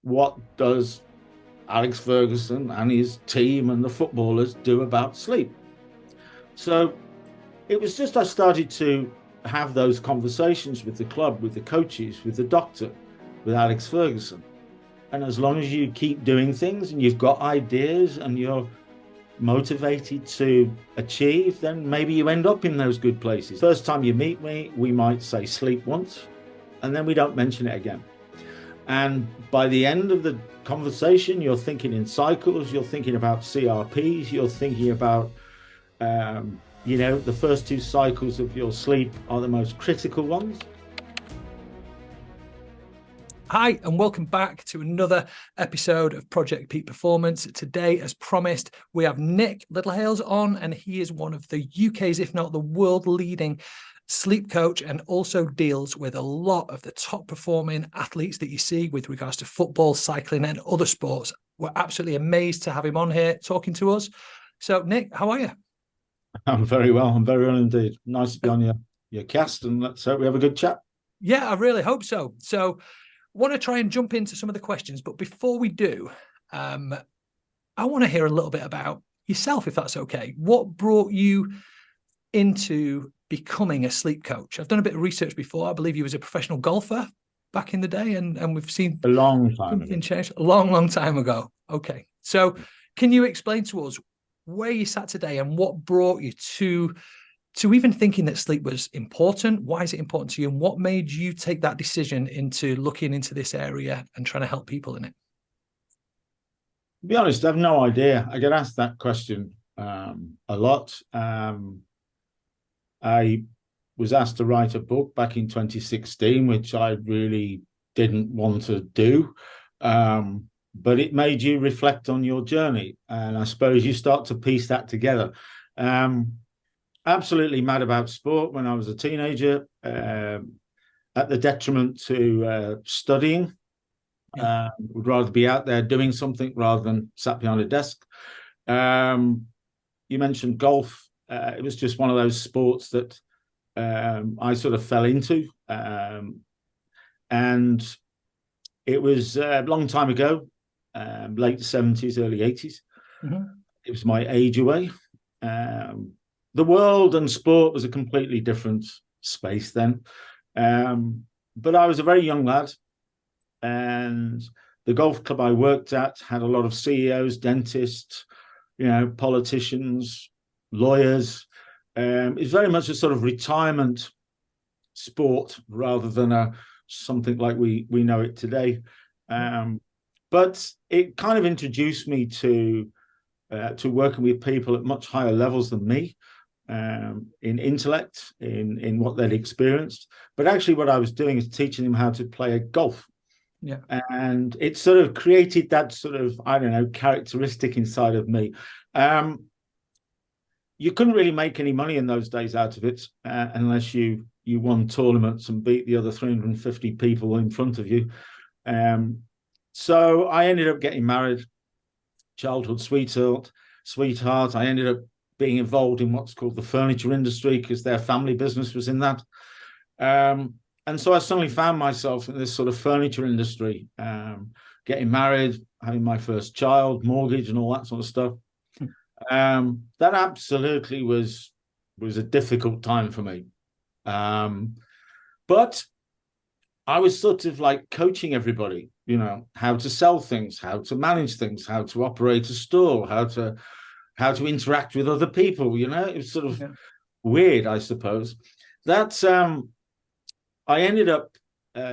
what does Alex Ferguson and his team and the footballers do about sleep? So it was just I started to have those conversations with the club, with the coaches, with the doctor, with Alex Ferguson. And as long as you keep doing things and you've got ideas and you're motivated to achieve, then maybe you end up in those good places. First time you meet me, we might say sleep once, and then we don't mention it again. And by the end of the conversation, you're thinking in cycles, you're thinking about CRPs, you're thinking about, the first two cycles of your sleep are the most critical ones. Hi, and welcome back to another episode of Project Peak Performance. Today, as promised, we have Nick Littlehales on, and he is one of the UK's, if not the world leading sleep coach, and also deals with a lot of the top performing athletes that you see with regards to football, cycling, and other sports. We're absolutely amazed to have him on here talking to us. So, Nick, how are you? I'm very well. I'm very well indeed. Nice to be on your cast, and let's hope we have a good chat. Yeah, I really hope so. So, want to try and jump into some of the questions, but before we do, I want to hear a little bit about yourself, if that's okay. What brought you into becoming a sleep coach? I've done a bit of research before. I believe you was a professional golfer back in the day, and we've seen a long time something change a long time ago. Okay, so can you explain to us where you sat today and what brought you to even thinking that sleep was important? Why is it important to you? And what made you take that decision into looking into this area and trying to help people in it? To be honest, I have no idea. I get asked that question a lot. I was asked to write a book back in 2016, which I really didn't want to do. But it made you reflect on your journey. And I suppose you start to piece that together. Absolutely mad about sport when I was a teenager, at the detriment to studying. Would rather be out there doing something rather than sat behind a desk. You mentioned golf. It was just one of those sports that I sort of fell into. And it was a long time ago, late 70s, early 80s. Mm-hmm. It was my age away. The world and sport was a completely different space then. But I was a very young lad, and the golf club I worked at had a lot of CEOs, dentists, politicians, lawyers. It's very much a sort of retirement sport rather than something like we know it today. But it kind of introduced me to working with people at much higher levels than me. In intellect, in what they'd experienced. But actually what I was doing is teaching them how to play a golf. Yeah. And it sort of created that sort of, characteristic inside of me. You couldn't really make any money in those days out of it unless you won tournaments and beat the other 350 people in front of you. So I ended up getting married, childhood sweetheart. I ended up being involved in what's called the furniture industry because their family business was in that. And so I suddenly found myself in this sort of furniture industry, getting married, having my first child, mortgage and all that sort of stuff. That absolutely was a difficult time for me. But I was sort of like coaching everybody, how to sell things, how to manage things, how to operate a store, how to interact with other people, it was sort of weird, I suppose. That I ended up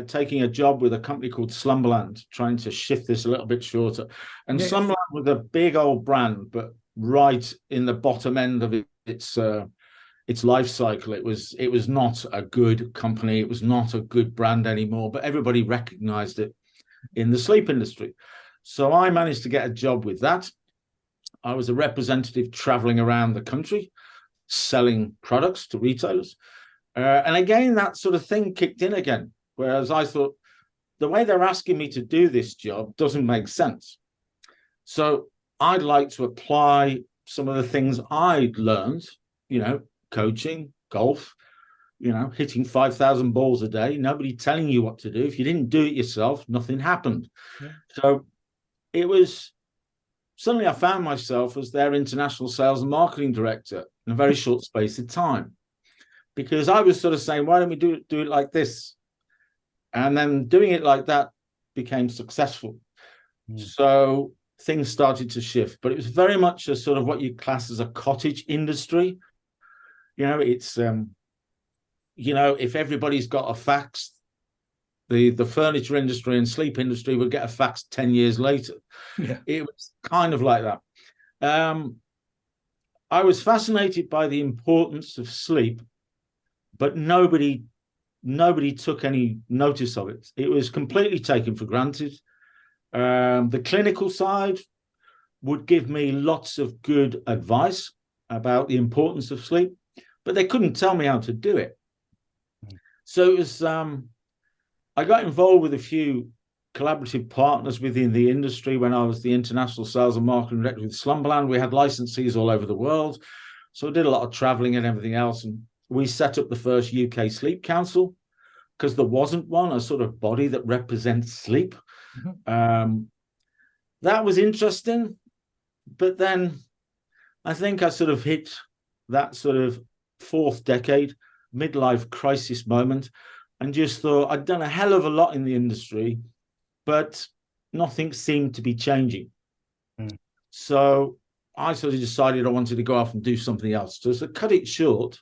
taking a job with a company called Slumberland, trying to shift this a little bit shorter. And Slumberland was a big old brand, but right in the bottom end of its life cycle. It was not a good company. It was not a good brand anymore, but everybody recognized it in the sleep industry. So I managed to get a job with that. I was a representative traveling around the country, selling products to retailers. And again, that sort of thing kicked in again, whereas I thought the way they're asking me to do this job doesn't make sense. So I'd like to apply some of the things I'd learned, coaching, golf, hitting 5,000 balls a day, nobody telling you what to do. If you didn't do it yourself, nothing happened. Yeah. So it was, suddenly I found myself as their international sales and marketing director in a very short space of time, because I was sort of saying, why don't we do it like this? And then doing it like that became successful. So things started to shift, but it was very much a sort of what you class as a cottage industry. It's, if everybody's got a fax, the furniture industry and sleep industry would get a fax 10 years later. Yeah. It was kind of like that. I was fascinated by the importance of sleep, but nobody took any notice of it. It was completely taken for granted. The clinical side would give me lots of good advice about the importance of sleep, but they couldn't tell me how to do it. So it was, I got involved with a few collaborative partners within the industry when I was the international sales and marketing director with Slumberland. We had licensees all over the world. So I did a lot of traveling and everything else. And we set up the first UK Sleep Council, because there wasn't one, a sort of body that represents sleep. That was interesting. But then I think I sort of hit that sort of fourth decade, midlife crisis moment, and just thought I'd done a hell of a lot in the industry, but nothing seemed to be changing. So I sort of decided I wanted to go off and do something else. So to cut it short,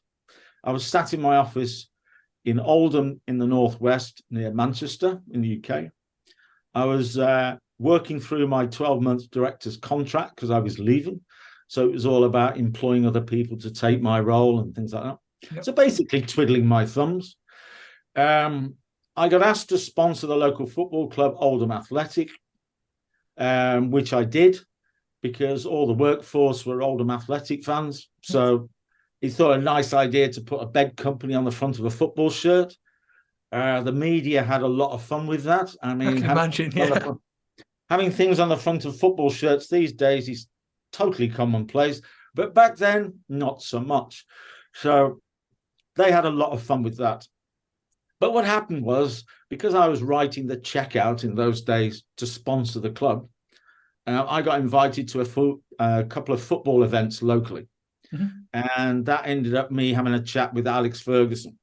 I was sat in my office in Oldham in the Northwest near Manchester in the UK. I was working through my 12-month director's contract because I was leaving. So it was all about employing other people to take my role and things like that. Yep. So basically twiddling my thumbs. I got asked to sponsor the local football club, Oldham Athletic, which I did because all the workforce were Oldham Athletic fans. So he thought a nice idea to put a bed company on the front of a football shirt. The media had a lot of fun with that. I mean, having things on the front of football shirts these days is totally commonplace, but back then, not so much. So they had a lot of fun with that. But what happened was, because I was writing the check out in those days to sponsor the club, I got invited to a couple of football events locally. And that ended up me having a chat with Alex Ferguson,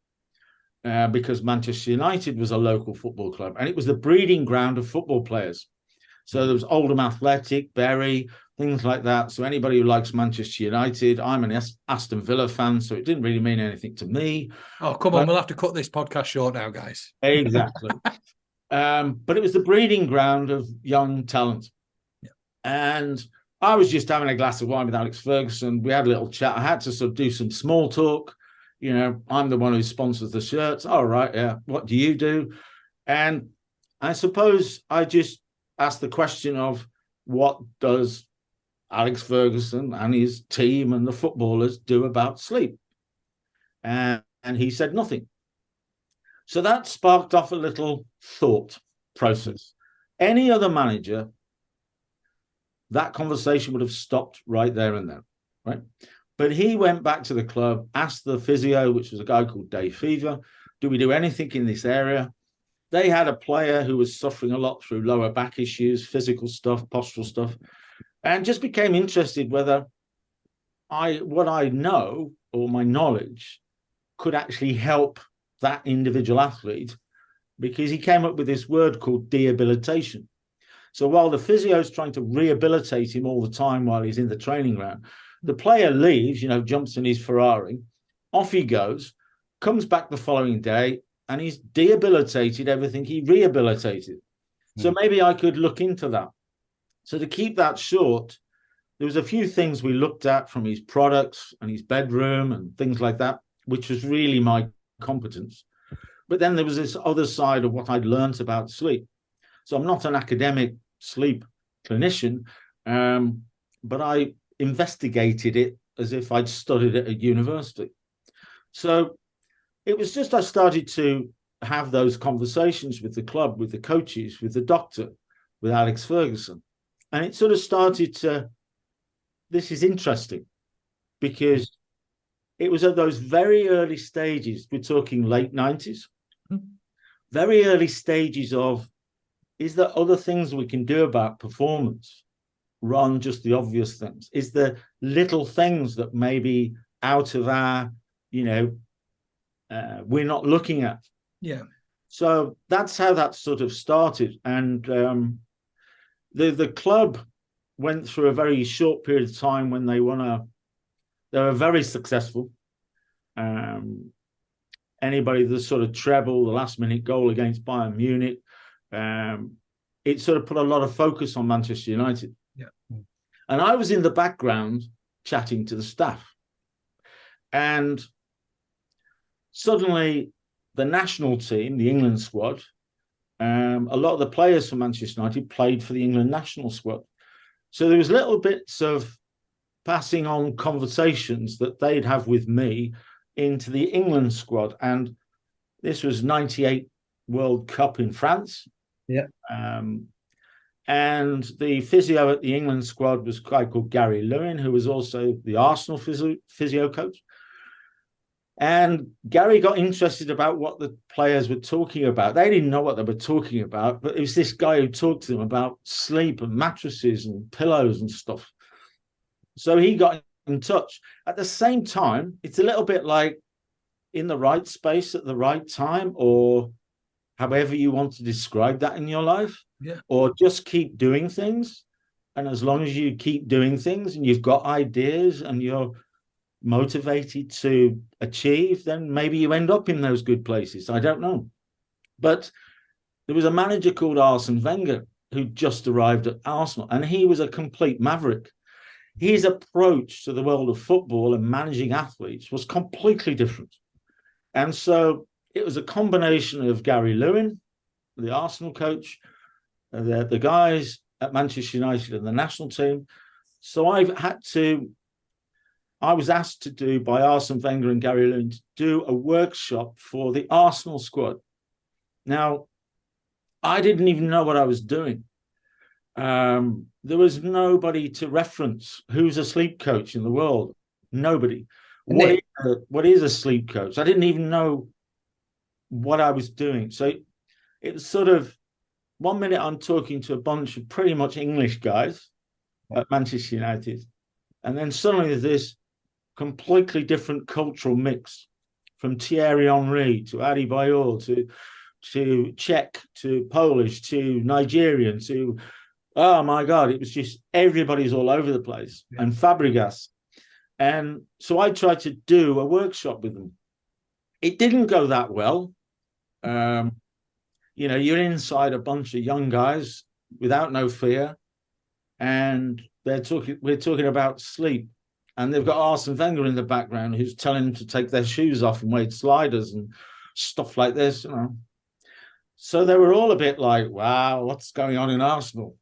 because Manchester United was a local football club, and it was the breeding ground of football players. So there was Oldham Athletic, Bury, things like that. So anybody who likes Manchester United, I'm an Aston Villa fan, so it didn't really mean anything to me. Oh, come on, we'll have to cut this podcast short now, guys. Exactly. But it was the breeding ground of young talent. Yeah. And I was just having a glass of wine with Alex Ferguson. We had a little chat. I had to sort of do some small talk. I'm the one who sponsors the shirts. All right, yeah. What do you do? And I suppose I just asked the question of, what does Alex Ferguson and his team and the footballers do about sleep? And he said nothing. So that sparked off a little thought process. Any other manager, that conversation would have stopped right there and then, right? But he went back to the club, asked the physio, which was a guy called Dave Fever, do we do anything in this area? They had a player who was suffering a lot through lower back issues, physical stuff, postural stuff, and just became interested whether what I know or my knowledge could actually help that individual athlete, because he came up with this word called rehabilitation. So while the physio is trying to rehabilitate him all the time while he's in the training ground, the player leaves, jumps in his Ferrari, off he goes, comes back the following day, and he's debilitated everything he rehabilitated. So maybe I could look into that. So to keep that short, there was a few things we looked at from his products and his bedroom and things like that, which was really my competence. But then there was this other side of what I'd learned about sleep. So I'm not an academic sleep clinician, but I investigated it as if I'd studied it at university. So it was just, I started to have those conversations with the club, with the coaches, with the doctor, with Alex Ferguson. And it sort of started to, this is interesting, because it was at those very early stages, we're talking late 90s, very early stages of, is there other things we can do about performance rather than just the obvious things? Is there little things that maybe out of our, we're not looking at? Yeah. So that's how that sort of started. And the club went through a very short period of time when they were very successful. Anybody that sort of treble, the last minute goal against Bayern Munich, it sort of put a lot of focus on Manchester United. Yeah. And I was in the background chatting to the staff. And suddenly the national team, the England squad, a lot of the players from Manchester United played for the England national squad. So there was little bits of passing on conversations that they'd have with me into the England squad. And this was 98 World Cup in France. Yeah. And the physio at the England squad was a guy called Gary Lewin, who was also the Arsenal physio coach. And Gary got interested about what the players were talking about. They didn't know what they were talking about, but it was this guy who talked to them about sleep and mattresses and pillows and stuff. So he got in touch. At the same time, it's a little bit like in the right space at the right time, or however you want to describe that in your life. Yeah. Or just keep doing things. And as long as you keep doing things and you've got ideas and you're motivated to achieve, then maybe you end up in those good places. I don't know. But there was a manager called Arsene Wenger who just arrived at Arsenal, and he was a complete maverick. His approach to the world of football and managing athletes was completely different. And so it was a combination of Gary Lewin, the Arsenal coach, the guys at Manchester United and the national team. So I was asked to do by Arsene Wenger and Gary Lewin to do a workshop for the Arsenal squad. Now, I didn't even know what I was doing. There was nobody to reference who's a sleep coach in the world. Nobody. What is a sleep coach? I didn't even know what I was doing. So it was sort of, 1 minute I'm talking to a bunch of pretty much English guys at Manchester United. And then suddenly there's this completely different cultural mix, from Thierry Henry to Adebayor to Czech to Polish to Nigerian to, oh my God, it was just everybody's all over the place. Yeah. And Fabregas. And so I tried to do a workshop with them. It didn't go that well. You're inside a bunch of young guys without no fear, and we're talking about sleep. And they've got Arsene Wenger in the background who's telling them to take their shoes off and wade sliders and stuff like this, So they were all a bit like, wow, what's going on in Arsenal?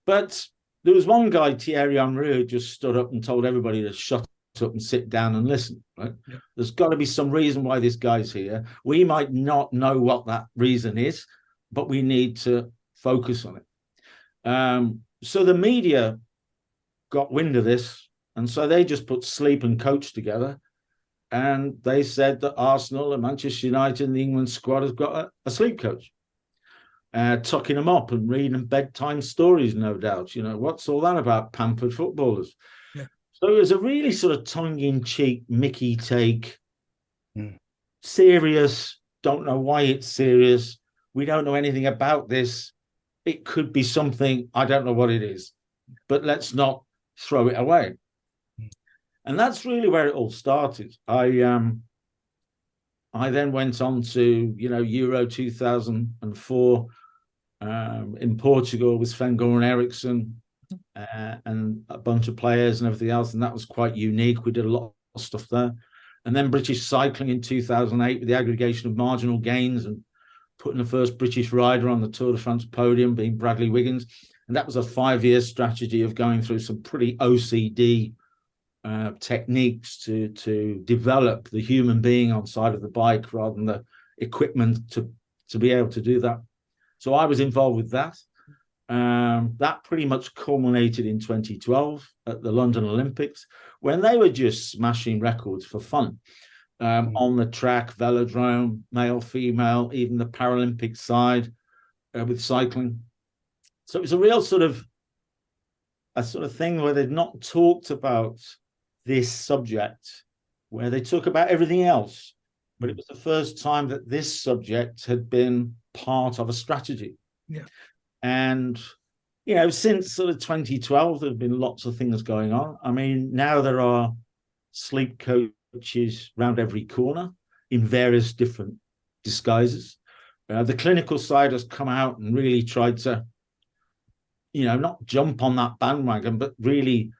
But there was one guy, Thierry Henry, who just stood up and told everybody to shut up and sit down and listen. Right? Yeah. There's got to be some reason why this guy's here. We might not know what that reason is, but we need to focus on it. So the media got wind of this, and so they just put sleep and coach together, and they said that Arsenal and Manchester United and the England squad has got a sleep coach, tucking them up and reading bedtime stories, no doubt. What's all that about, pampered footballers? Yeah. So it was a really sort of tongue-in-cheek Mickey take, serious, don't know why it's serious, we don't know anything about this, it could be something, I don't know what it is, but let's not throw it away. And that's really where it all started. I then went on to, Euro 2004 in Portugal with Sven-Göran Eriksson and a bunch of players and everything else. And that was quite unique. We did a lot of stuff there. And then British cycling in 2008 with the aggregation of marginal gains and putting the first British rider on the Tour de France podium, being Bradley Wiggins. And that was a 5-year strategy of going through some pretty OCD techniques to develop the human being on side of the bike rather than the equipment to be able to do that. So I was involved with that. That pretty much culminated in 2012 at the London Olympics, when they were just smashing records for fun. On the track, velodrome, male, female, even the Paralympic side with cycling. So it was a real sort of thing where they'd not talked about this subject, where they talk about everything else. But it was the first time that this subject had been part of a strategy. Yeah. And, you know, since sort of 2012, there have been lots of things going on. I mean, now there are sleep coaches around every corner in various different disguises. The clinical side has come out and really tried to, you know, not jump on that bandwagon, but really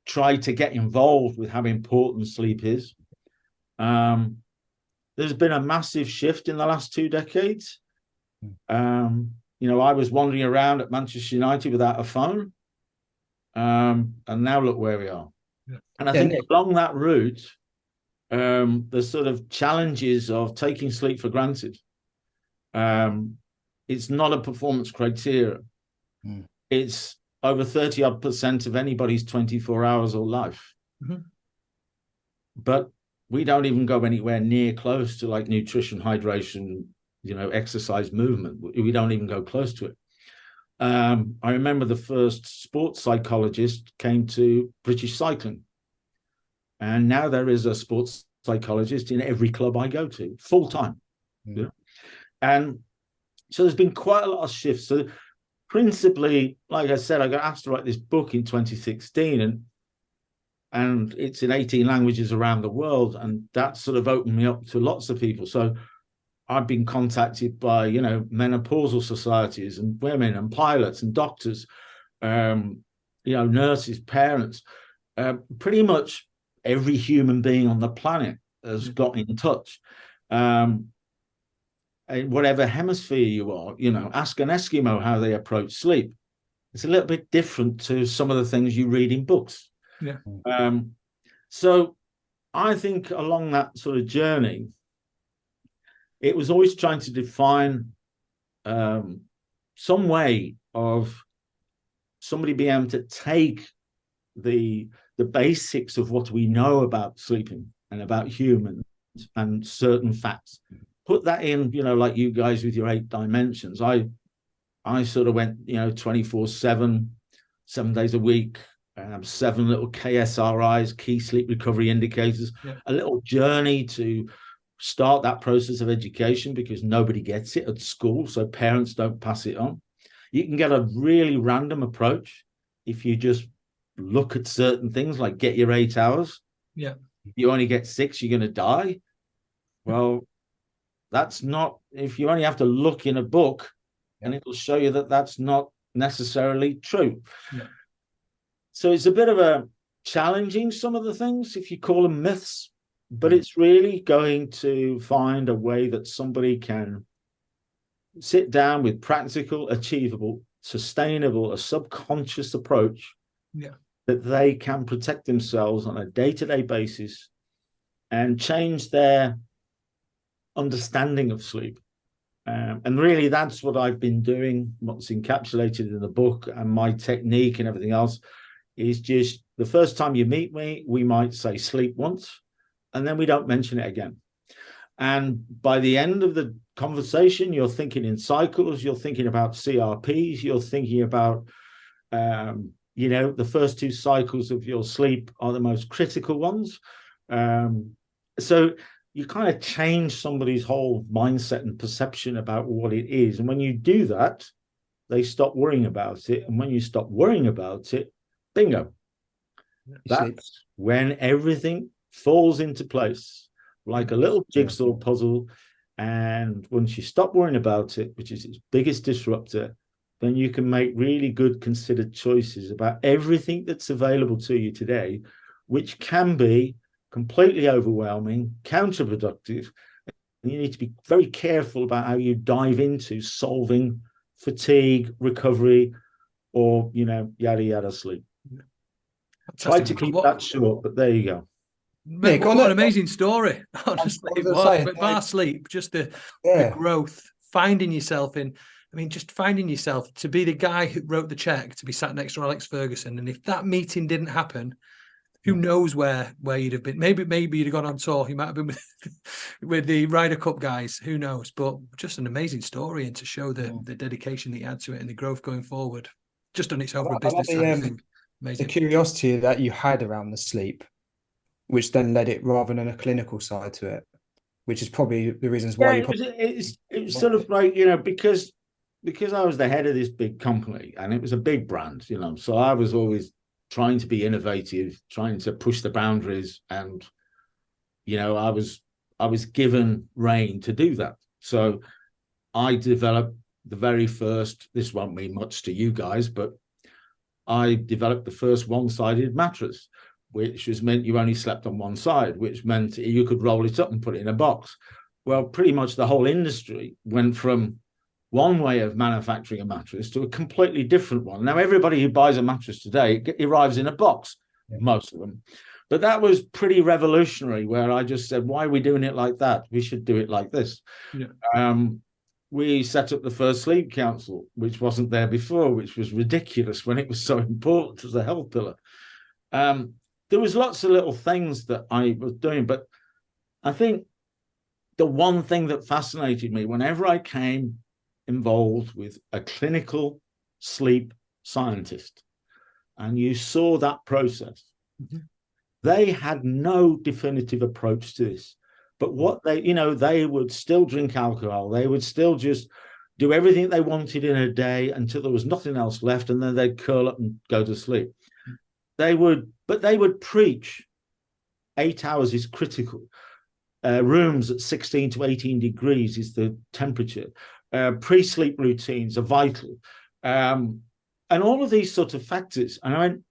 try to get involved with how important sleep is. There's been a massive shift in the last 2 decades. You know, I was wandering around at Manchester United without a phone. And now look where we are. Yeah. And I think along that route, the sort of challenges of taking sleep for granted. It's not a performance criteria. It's over 30% of anybody's 24 hours or life. But we don't even go anywhere near close to like nutrition, hydration, you know, exercise, movement. We don't even go close to it. I remember the first sports psychologist came to British cycling. And now there is a sports psychologist in every club I go to, full time. Yeah. And so there's been quite a lot of shifts. So principally, like I said, I got asked to write this book in 2016, and it's in 18 languages around the world. And that sort of opened me up to lots of people. So I've been contacted by, you know, menopausal societies and women and pilots and doctors, you know, nurses, parents, pretty much every human being on the planet has got in touch. Whatever hemisphere you are, you know, ask an Eskimo how they approach sleep. It's a little bit different to some of the things you read in books. Yeah. So I think along that sort of journey, it was always trying to define some way of somebody being able to take the basics of what we know about sleeping and about humans and certain facts, put that in, you know, like you guys with your 8 dimensions. I sort of went, you know, 24/7, 7 days a week, 7 little KSRIs, key sleep recovery indicators, a little journey to start that process of education, because nobody gets it at school, so parents don't pass it on. You can get a really random approach if you just look at certain things, like get your 8 hours. Yeah. If you only get 6, you're going to die. Well, that's not, if you only have to look in a book, and it'll show you that that's not necessarily true. Yeah. So it's a bit of a challenging some of the things, if you call them myths, but it's really going to find a way that somebody can sit down with practical, achievable, sustainable, a subconscious approach that they can protect themselves on a day-to-day basis and change their understanding of sleep. And really, that's what I've been doing, what's encapsulated in the book, and my technique and everything else is just the first time you meet me, we might say sleep once, and then we don't mention it again. And by the end of the conversation, you're thinking in cycles, you're thinking about CRPs, you're thinking about, you know, the first 2 cycles of your sleep are the most critical ones. So you kind of change somebody's whole mindset and perception about what it is. And when you do that, they stop worrying about it. And when you stop worrying about it, bingo. That's when everything falls into place like a little jigsaw puzzle. And once you stop worrying about it, which is its biggest disruptor, then you can make really good considered choices about everything that's available to you today, which can be completely overwhelming, counterproductive. And you need to be very careful about how you dive into solving fatigue, recovery, or, you know, yada, yada sleep. Try to keep that short, but there you go. Nick, what an amazing story, honestly. With our sleep, just the growth, finding yourself in I mean, just finding yourself to be the guy who wrote the check to be sat next to Alex Ferguson. And if that meeting didn't happen, who knows where you'd have been? Maybe you'd have gone on tour. You might have been with the Ryder Cup guys. Who knows? But just an amazing story, and to show the dedication that you had to it and the growth going forward, just on its overall business side of things. Amazing. The curiosity that you had around the sleep, which then led it rather than a clinical side to it, which is probably the reasons why it was sort of like, because I was the head of this big company and it was a big brand, so I was always trying to be innovative, trying to push the boundaries, and I was given rein to do that. So I developed the very first, this won't mean much to you guys, but I developed the first one-sided mattress, which meant you only slept on one side, which meant you could roll it up and put it in a box. Well, pretty much the whole industry went from one way of manufacturing a mattress to a completely different one. Now, everybody who buys a mattress today, it arrives in a box, most of them. But that was pretty revolutionary, where I just said, why are we doing it like that? We should do it like this. Yeah. We set up the first sleep council, which wasn't there before, which was ridiculous when it was so important as a health pillar. There was lots of little things that I was doing, but I think the one thing that fascinated me whenever I came involved with a clinical sleep scientist, and you saw that process, they had no definitive approach to this. But what they would still drink alcohol. They would still just do everything they wanted in a day until there was nothing else left, and then they'd curl up and go to sleep. They would preach 8 hours is critical. Rooms at 16 to 18 degrees is the temperature. Pre-sleep routines are vital. And all of these sort of factors. And I went,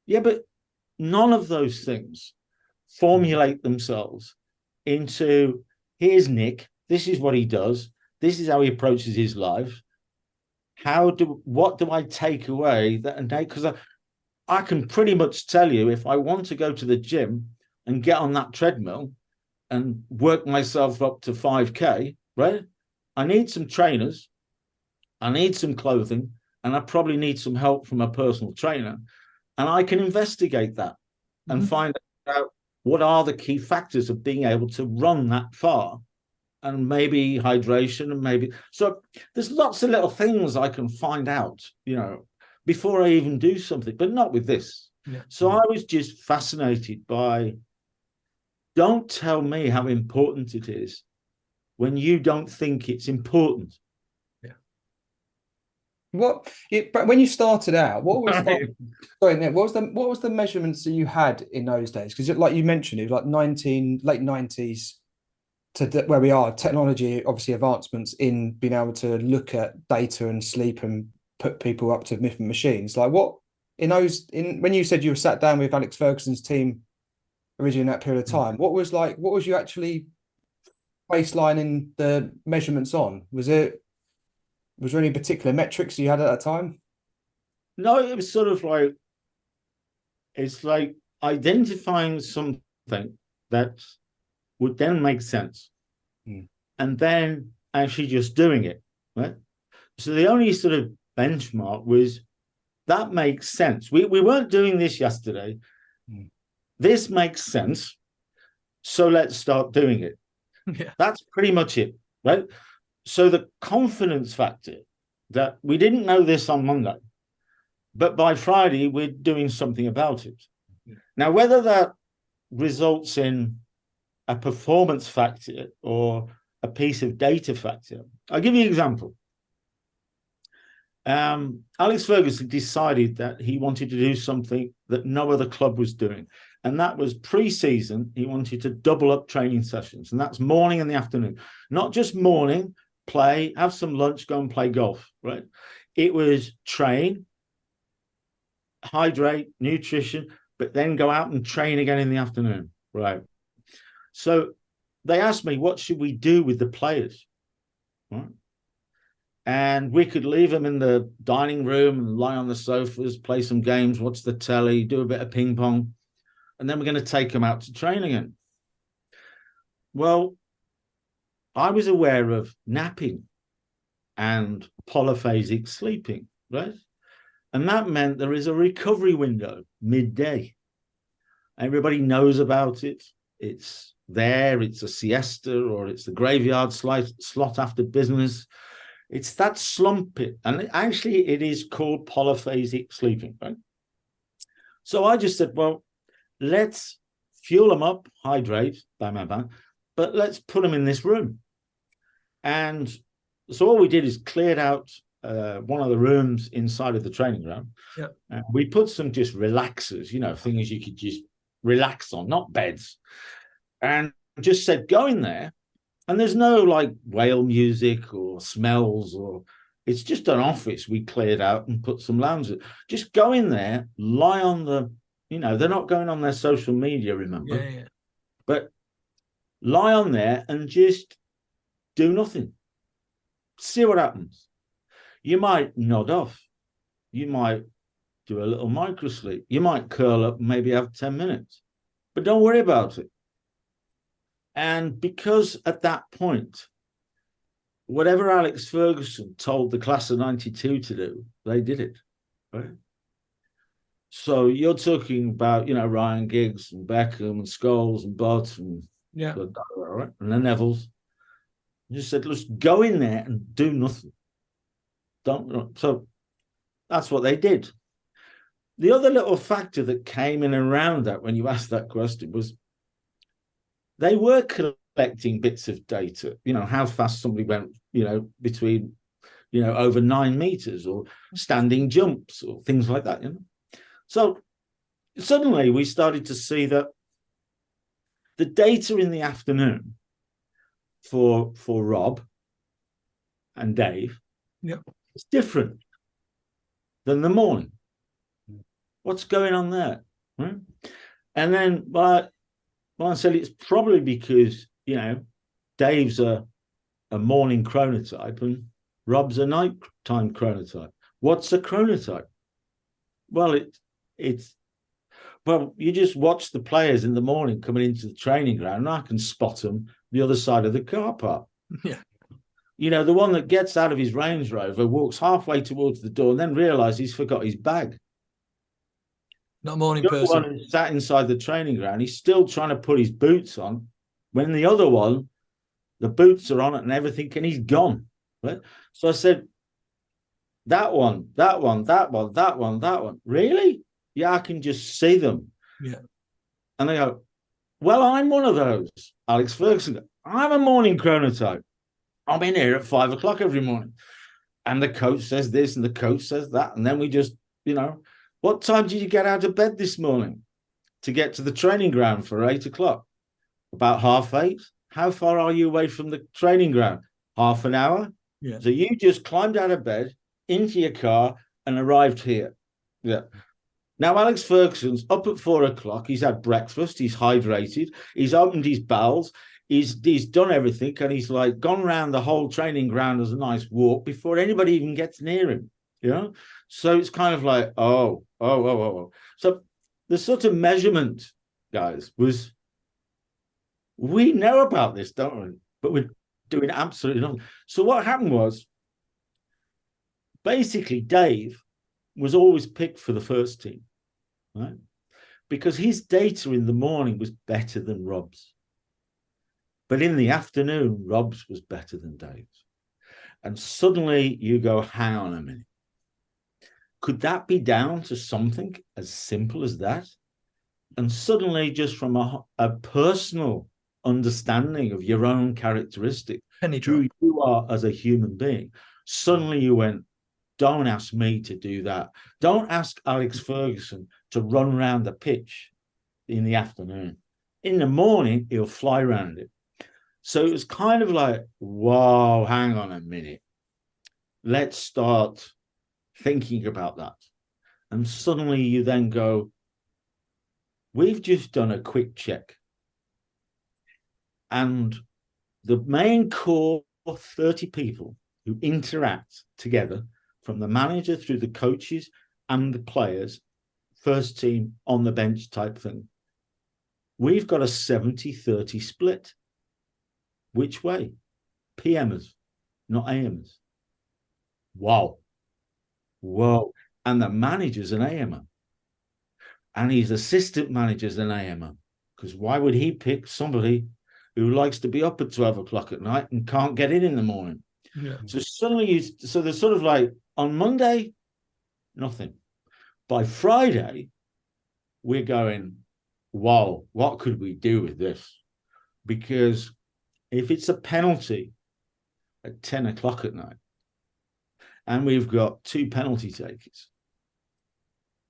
yeah, but none of those things formulate themselves into, here's Nick, this is what he does, this is how he approaches his life. What do I take away that? Because I can pretty much tell you, if I want to go to the gym and get on that treadmill and work myself up to 5K, right? I need some trainers, I need some clothing, and I probably need some help from a personal trainer. And I can investigate that and find out what are the key factors of being able to run that far, and maybe hydration, and maybe. So there's lots of little things I can find out, before I even do something, but not with this. Yeah. So I was just fascinated by, don't tell me how important it is when you don't think it's important. Yeah. But when you started out, what was what was the measurements that you had in those days? Because like you mentioned, it was like late 90s to where we are. Technology, obviously, advancements in being able to look at data and sleep and put people up to different machines. Like when you said you were sat down with Alex Ferguson's team originally in that period of time, what was you actually baselining the measurements on? Was there any particular metrics you had at that time? No, it was sort of like, it's like identifying something that would then make sense, and then actually just doing it, right? So the only sort of benchmark was, that makes sense. We weren't doing this yesterday. This makes sense. So let's start doing it. Yeah. That's pretty much it, right? So the confidence factor that we didn't know this on Monday, but by Friday, we're doing something about it. Yeah. Now, whether that results in a performance factor or a piece of data factor, I'll give you an example. Alex Ferguson decided that he wanted to do something that no other club was doing. And that was pre-season, he wanted to double up training sessions. And that's morning and the afternoon. Not just morning, play, have some lunch, go and play golf, right? It was train, hydrate, nutrition, but then go out and train again in the afternoon, right? So they asked me, what should we do with the players? Right? And we could leave them in the dining room and lie on the sofas, play some games, watch the telly, do a bit of ping pong. And then we're going to take them out to train again. Well, I was aware of napping. and polyphasic sleeping, right? And that meant there is a recovery window midday. Everybody knows about it. It's there. It's a siesta, or it's the graveyard slot after business. It's that slump. And actually, it is called polyphasic sleeping, right? So I just said, well, let's fuel them up, hydrate, bang, bang, bang, but let's put them in this room. And so all we did is cleared out one of the rooms inside of the training ground. Yeah. We put some just relaxers, things you could just relax on, not beds. And just said, go in there. And there's no like whale music or smells, or it's just an office we cleared out and put some lounges. Just go in there, lie on the, they're not going on their social media, remember? Yeah. But lie on there and just do nothing. See what happens. You might nod off. You might do a little micro sleep. You might curl up and maybe have 10 minutes. But don't worry about it. And because at that point, whatever Alex Ferguson told the class of 92 to do, they did it, right? So you're talking about, Ryan Giggs and Beckham and Scholes and Butt and the Nevilles. You just said, let's go in there and do nothing. So that's what they did. The other little factor that came in around that when you asked that question was they were collecting bits of data, how fast somebody went, between, over 9 meters, or standing jumps or things like that, So suddenly we started to see that the data in the afternoon for Rob and Dave is different than the morning. What's going on there? Right? And then, well, I said it's probably because, Dave's a morning chronotype and Rob's a nighttime chronotype. What's a chronotype? Well, you just watch the players in the morning coming into the training ground, and I can spot them the other side of the car park. Yeah. The one that gets out of his Range Rover, walks halfway towards the door, and then realizes he's forgot his bag. Not a morning The person. other one who sat inside the training ground, he's still trying to put his boots on, when the other one, the boots are on it and everything, and he's gone. Right? So I said, that one. Really? Yeah, I can just see them. Yeah. And they go, well, I'm one of those. Alex Ferguson, I'm a morning chronotype. I'm in here at 5 o'clock every morning. And the coach says this and the coach says that. And then we just, what time did you get out of bed this morning to get to the training ground for 8 o'clock? About 8:30. How far are you away from the training ground? Half an hour. Yeah. So you just climbed out of bed, into your car, and arrived here. Yeah. Now, Alex Ferguson's up at 4 o'clock. He's had breakfast. He's hydrated. He's opened his bowels. He's done everything. And he's like gone around the whole training ground as a nice walk before anybody even gets near him. So it's kind of like, oh. So the sort of measurement, guys, was, we know about this, don't we? But we're doing absolutely nothing. So what happened was, basically, Dave was always picked for the first team, right? Because his data in the morning was better than Rob's. But in the afternoon, Rob's was better than Dave's. And suddenly you go, hang on a minute. Could that be down to something as simple as that? And suddenly, just from a personal understanding of your own characteristic, who you are as a human being, suddenly you went, don't ask me to do that. Don't ask Alex Ferguson to run around the pitch in the afternoon. In the morning, he'll fly around it. So it was kind of like, whoa, hang on a minute. Let's start thinking about that. And suddenly you then go, we've just done a quick check. And the main core of 30 people who interact together, from the manager through the coaches and the players, first team on the bench type thing, we've got a 70-30 split. Which way? PMers, not AMers. Wow. Whoa. And the manager's an AMer. And his assistant manager's an AMer. Because why would he pick somebody who likes to be up at 12 o'clock at night and can't get in the morning? Yeah. So suddenly, so they're sort of like, on Monday, nothing. By Friday, we're going, wow, what could we do with this? Because if it's a penalty at 10 o'clock at night, and we've got 2 penalty takers,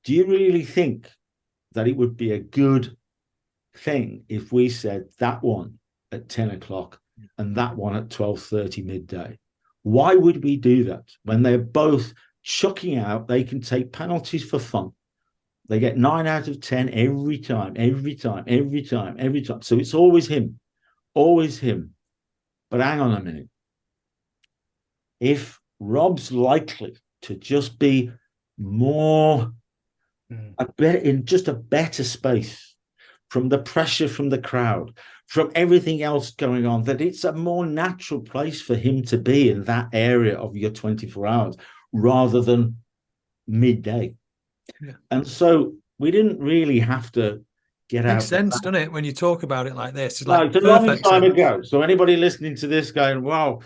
do you really think that it would be a good thing if we said that one at 10 o'clock and that one at 12:30 midday? Why would we do that when they're both chucking out? They can take penalties for fun. They get 9 out of 10 every time. So it's always him. But hang on a minute. If Rob's likely to just be more in just a better space from the pressure from the crowd, from everything else going on, that it's a more natural place for him to be in that area of your 24 hours rather than midday. Yeah. And so we didn't really have to get out. Makes sense, doesn't it, when you talk about it like this? It's like, like it's a long time sense. ago. So anybody listening to this going, wow,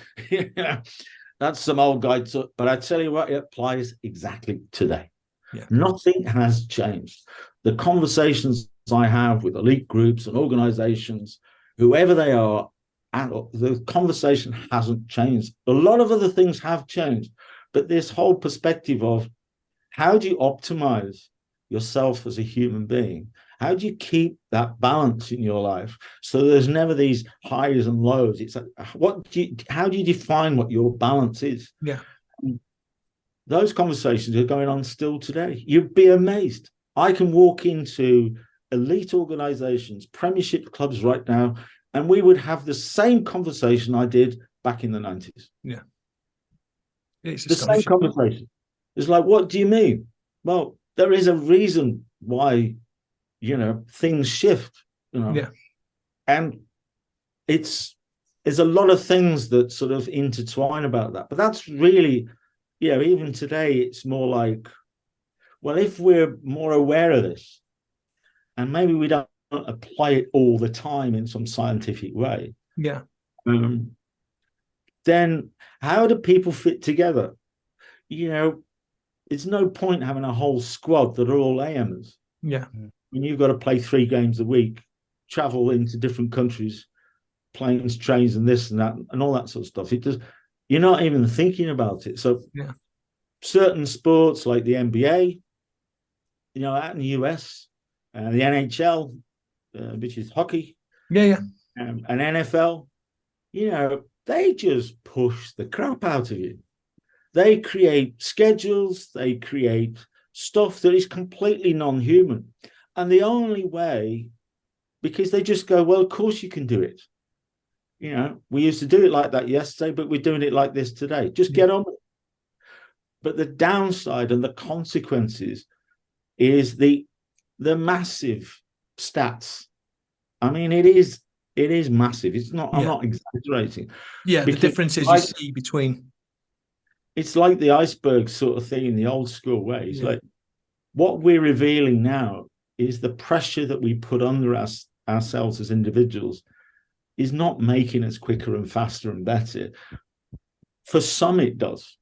that's some old guy. But I tell you what, it applies exactly today. Yeah. Nothing has changed. The conversations I have with elite groups and organizations, whoever they are, and the conversation hasn't changed. A lot of other things have changed, but this whole perspective of how do you optimize yourself as a human being? How do you keep that balance in your life so there's never these highs and lows? It's like, how do you define what your balance is? Yeah. Those conversations are going on still today. You'd be amazed. I can walk into elite organizations, premiership clubs right now, and we would have the same conversation I did back in the 90s. Yeah. It's the same conversation. It's like, what do you mean? Well, there is a reason why, things shift, Yeah. And there's a lot of things that sort of intertwine about that. But that's really, even today, it's more like, well, if we're more aware of this, and maybe we don't apply it all the time in some scientific way. Yeah. Then how do people fit together? It's no point having a whole squad that are all AMers. Yeah. When you've got to play 3 games a week, travel into different countries, planes, trains, and this and that, and all that sort of stuff. You're not even thinking about it. So certain sports like the NBA, out in the US, the NHL, which is hockey, and NFL, they just push the crap out of you. They create schedules, they create stuff that is completely non-human. And the only way, because they just go, well, of course you can do it. We used to do it like that yesterday, but we're doing it like this today. Just get on with it. But the downside and the consequences is the massive stats. I mean, it is massive. It's not, I'm not exaggerating. Yeah, the differences you see between. It's like the iceberg sort of thing in the old school way. It's like what we're revealing now is the pressure that we put under ourselves as individuals is not making us quicker and faster and better. For some, it does.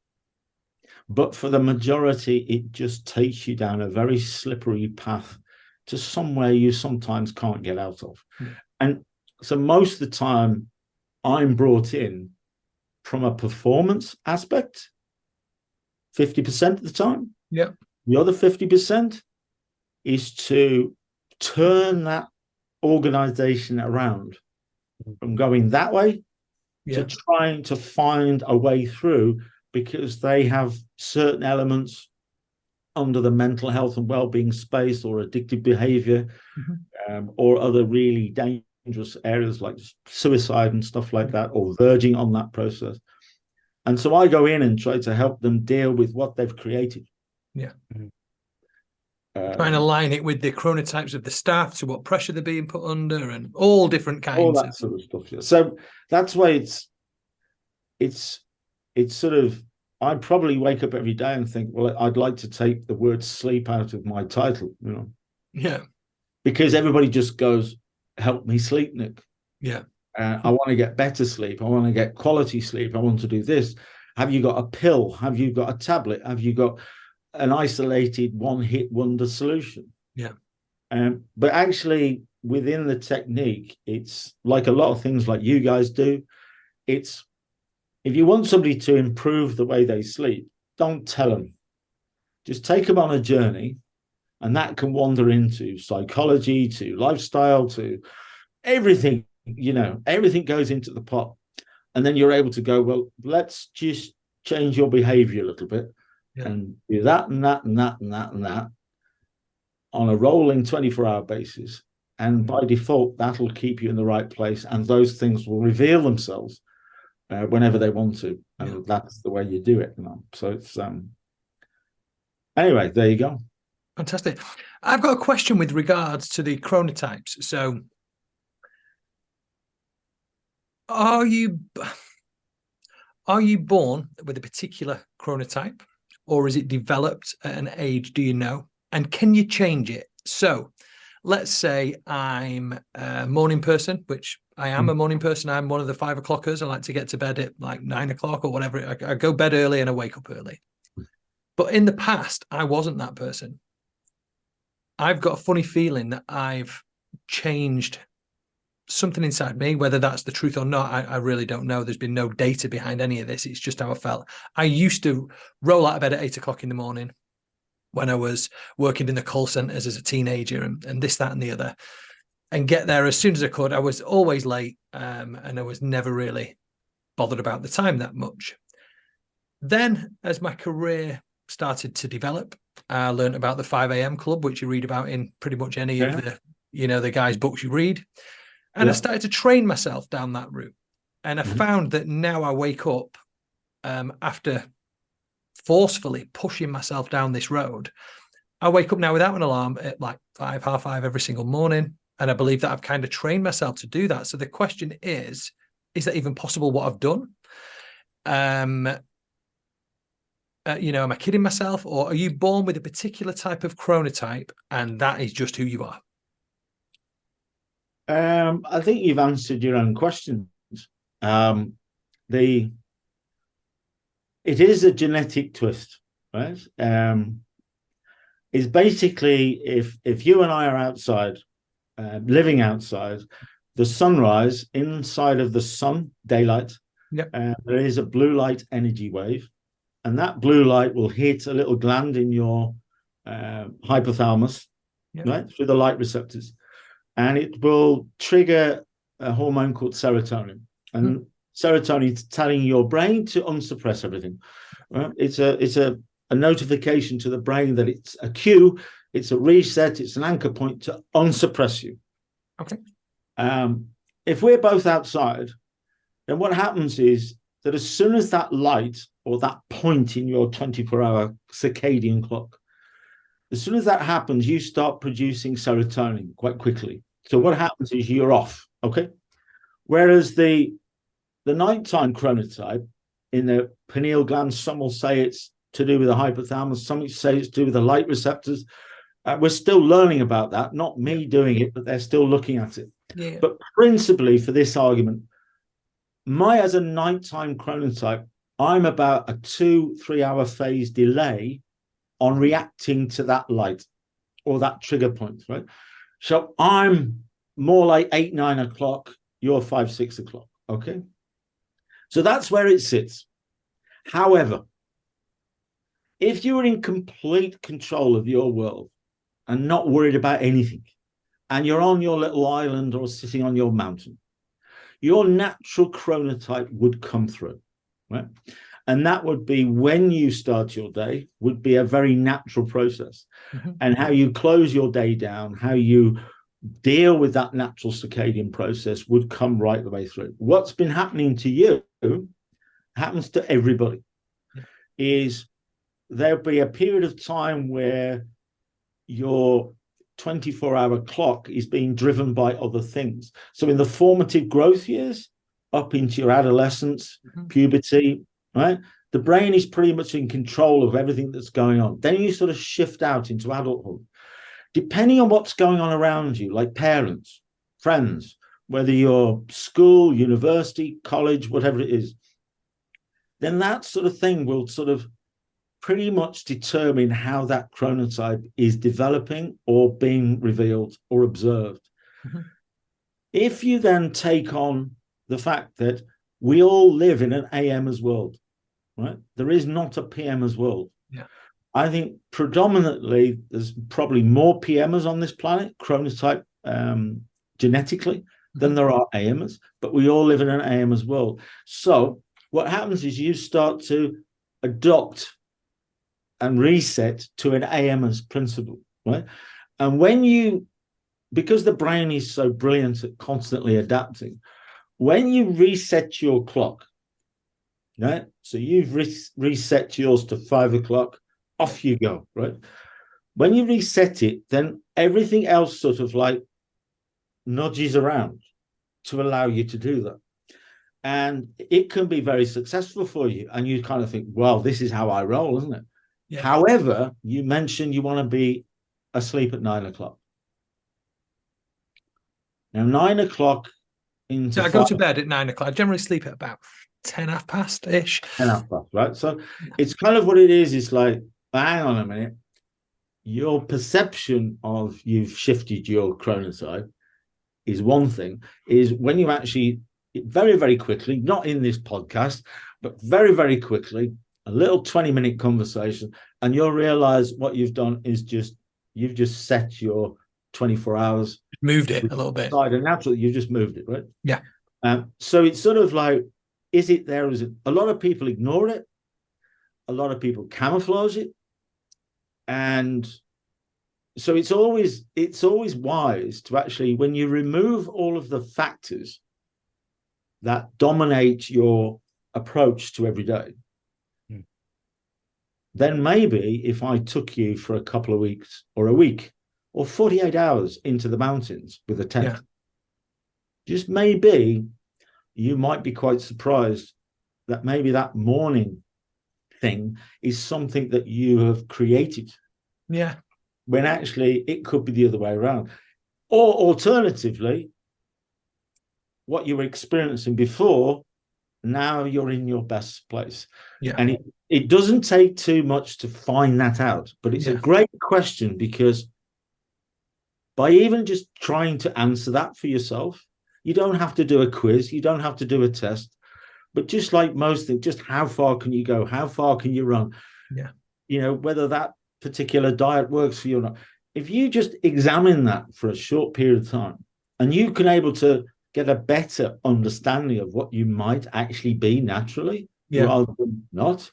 But for the majority, it just takes you down a very slippery path to somewhere you sometimes can't get out of. And so most of the time, I'm brought in from a performance aspect, 50% of the time. Yeah. The other 50% is to turn that organization around from going that way to trying to find a way through, because they have certain elements under the mental health and well-being space, or addictive behavior, or other really dangerous areas like suicide and stuff like that, or verging on that process. And so I go in and try to help them deal with what they've created. Yeah. Trying to align it with the chronotypes of the staff, to what pressure they're being put under, and all different kinds all that sort of stuff. So that's why it's sort of I probably wake up every day and think, well, I'd like to take the word sleep out of my title, Yeah. because everybody just goes, help me sleep, Nick. Yeah. I want to get better sleep. I want to get quality sleep. I want to do this. Have you got a pill? Have you got a tablet? Have you got an isolated one-hit wonder solution? Yeah. But actually, within the technique, it's like a lot of things like you guys do. It's, if you want somebody to improve the way they sleep, don't tell them. Just take them on a journey, and that can wander into psychology, to lifestyle, to everything. Everything goes into the pot. And then you're able to go, well, let's just change your behavior a little bit, and do that and that and that and that and that on a rolling 24-hour basis. And by default, that'll keep you in the right place. And those things will reveal themselves whenever they want to. And that's the way you do it. So it's, anyway, there you go. Fantastic. I've got a question with regards to the chronotypes. So are you born with a particular chronotype, or is it developed at an age? Do you know? And can you change it? So let's say I'm a morning person, which I am a morning person. I'm one of the 5 o'clockers. I like to get to bed at like 9 o'clock or whatever. I go bed early and I wake up early. But in the past, I wasn't that person. I've got a funny feeling that I've changed something inside me. Whether that's the truth or not, I really don't know. There's been no data behind any of this. It's just how I felt. I used to roll out of bed at 8 o'clock in the morning when I was working in the call centers as a teenager, and this, that, and the other, and get there as soon as I could. I was always late, and I was never really bothered about the time that much. Then, as my career started to develop, I learned about the 5 a.m. club, which you read about in pretty much any of the, the guys' books you read. And I started to train myself down that route. And I found that now I wake up after forcefully pushing myself down this road. I wake up now without an alarm at like 5, half 5 every single morning. And I believe that I've kind of trained myself to do that. So the question is that even possible what I've done? Am I kidding myself? Or are you born with a particular type of chronotype and that is just who you are? I think you've answered your own questions. It is a genetic twist, right? It's basically if you and I are outside, living outside, the sunrise inside of the sun, daylight, there is a blue light energy wave, and that blue light will hit a little gland in your hypothalamus, right, through the light receptors. And it will trigger a hormone called serotonin. And serotonin is telling your brain to unsuppress everything. Right? It's a notification to the brain that it's a cue, it's a reset, it's an anchor point to unsuppress you. Okay. If we're both outside, then what happens is that as soon as that light or that point in your 24-hour circadian clock, as soon as that happens, you start producing serotonin quite quickly. So what happens is you're off, okay? Whereas the nighttime chronotype in the pineal gland, some will say it's to do with the hypothalamus, some will say it's to do with the light receptors. We're still learning about that, not me doing it, but they're still looking at it. Yeah. But principally for this argument, as a nighttime chronotype, I'm about a 2-3 hour phase delay on reacting to that light or that trigger point, right? So I'm more like 8-9 o'clock, you're 5-6 o'clock, okay? So that's where it sits. However, if you're in complete control of your world and not worried about anything, and you're on your little island or sitting on your mountain, your natural chronotype would come through, right? And that would be when you start your day would be a very natural process. And how you close your day down, how you deal with that natural circadian process would come right the way through. What's been happening to you happens to everybody. Is there'll be a period of time where your 24-hour clock is being driven by other things. So in the formative growth years, up into your adolescence, puberty, right? the brain is pretty much in control of everything that's going on. Then you sort of shift out into adulthood. Depending on what's going on around you, like parents, friends, whether you're school, university, college, whatever it is, then that sort of thing will sort of pretty much determine how that chronotype is developing or being revealed or observed. Mm-hmm. If you then take on the fact that we all live in an AMers world, right? There is not a PMers world. Yeah. I think predominantly there's probably more PMers on this planet, chronotype genetically, than there are AMers, but we all live in an AMers world. So what happens is you start to adopt and reset to an AMers principle, right? And when you, because the brain is so brilliant at constantly adapting, when you reset your clock, right? So you've reset yours to 5 o'clock, off you go, right? When you reset it, then everything else sort of like nudges around to allow you to do that. And it can be very successful for you. And you kind of think, well, this is how I roll, isn't it? Yeah. However, you mentioned you want to be asleep at 9 o'clock. Now, 9 o'clock into so I go to bed at 9 o'clock. I generally sleep at about 10, half past-ish. 10 half past, right? So it's kind of what it is. It's like, hang on a minute. Your perception of you've shifted your chronotype is one thing, is when you actually very, very quickly, not in this podcast, but very, very quickly, a little 20-minute conversation, and you'll realize what you've done is you've just set your 24 hours. Moved it a little bit. And naturally, you've just moved it, right? Yeah. So it's sort of like, is it there? Is it? A lot of people ignore it. A lot of people camouflage it. And so it's always wise to actually, when you remove all of the factors that dominate your approach to every day, then maybe if I took you for a couple of weeks or a week or 48 hours into the mountains with a tent, just maybe you might be quite surprised that maybe that morning thing is something that you have created. Yeah. When actually it could be the other way around. Or alternatively, what you were experiencing before, now you're in your best place. Yeah. And it doesn't take too much to find that out. But it's a great question, because by even just trying to answer that for yourself, you don't have to do a quiz, you don't have to do a test, but just like most things, just how far can you go? How far can you run? Yeah. You know, whether that particular diet works for you or not. If you just examine that for a short period of time, and you can able to get a better understanding of what you might actually be naturally rather than not,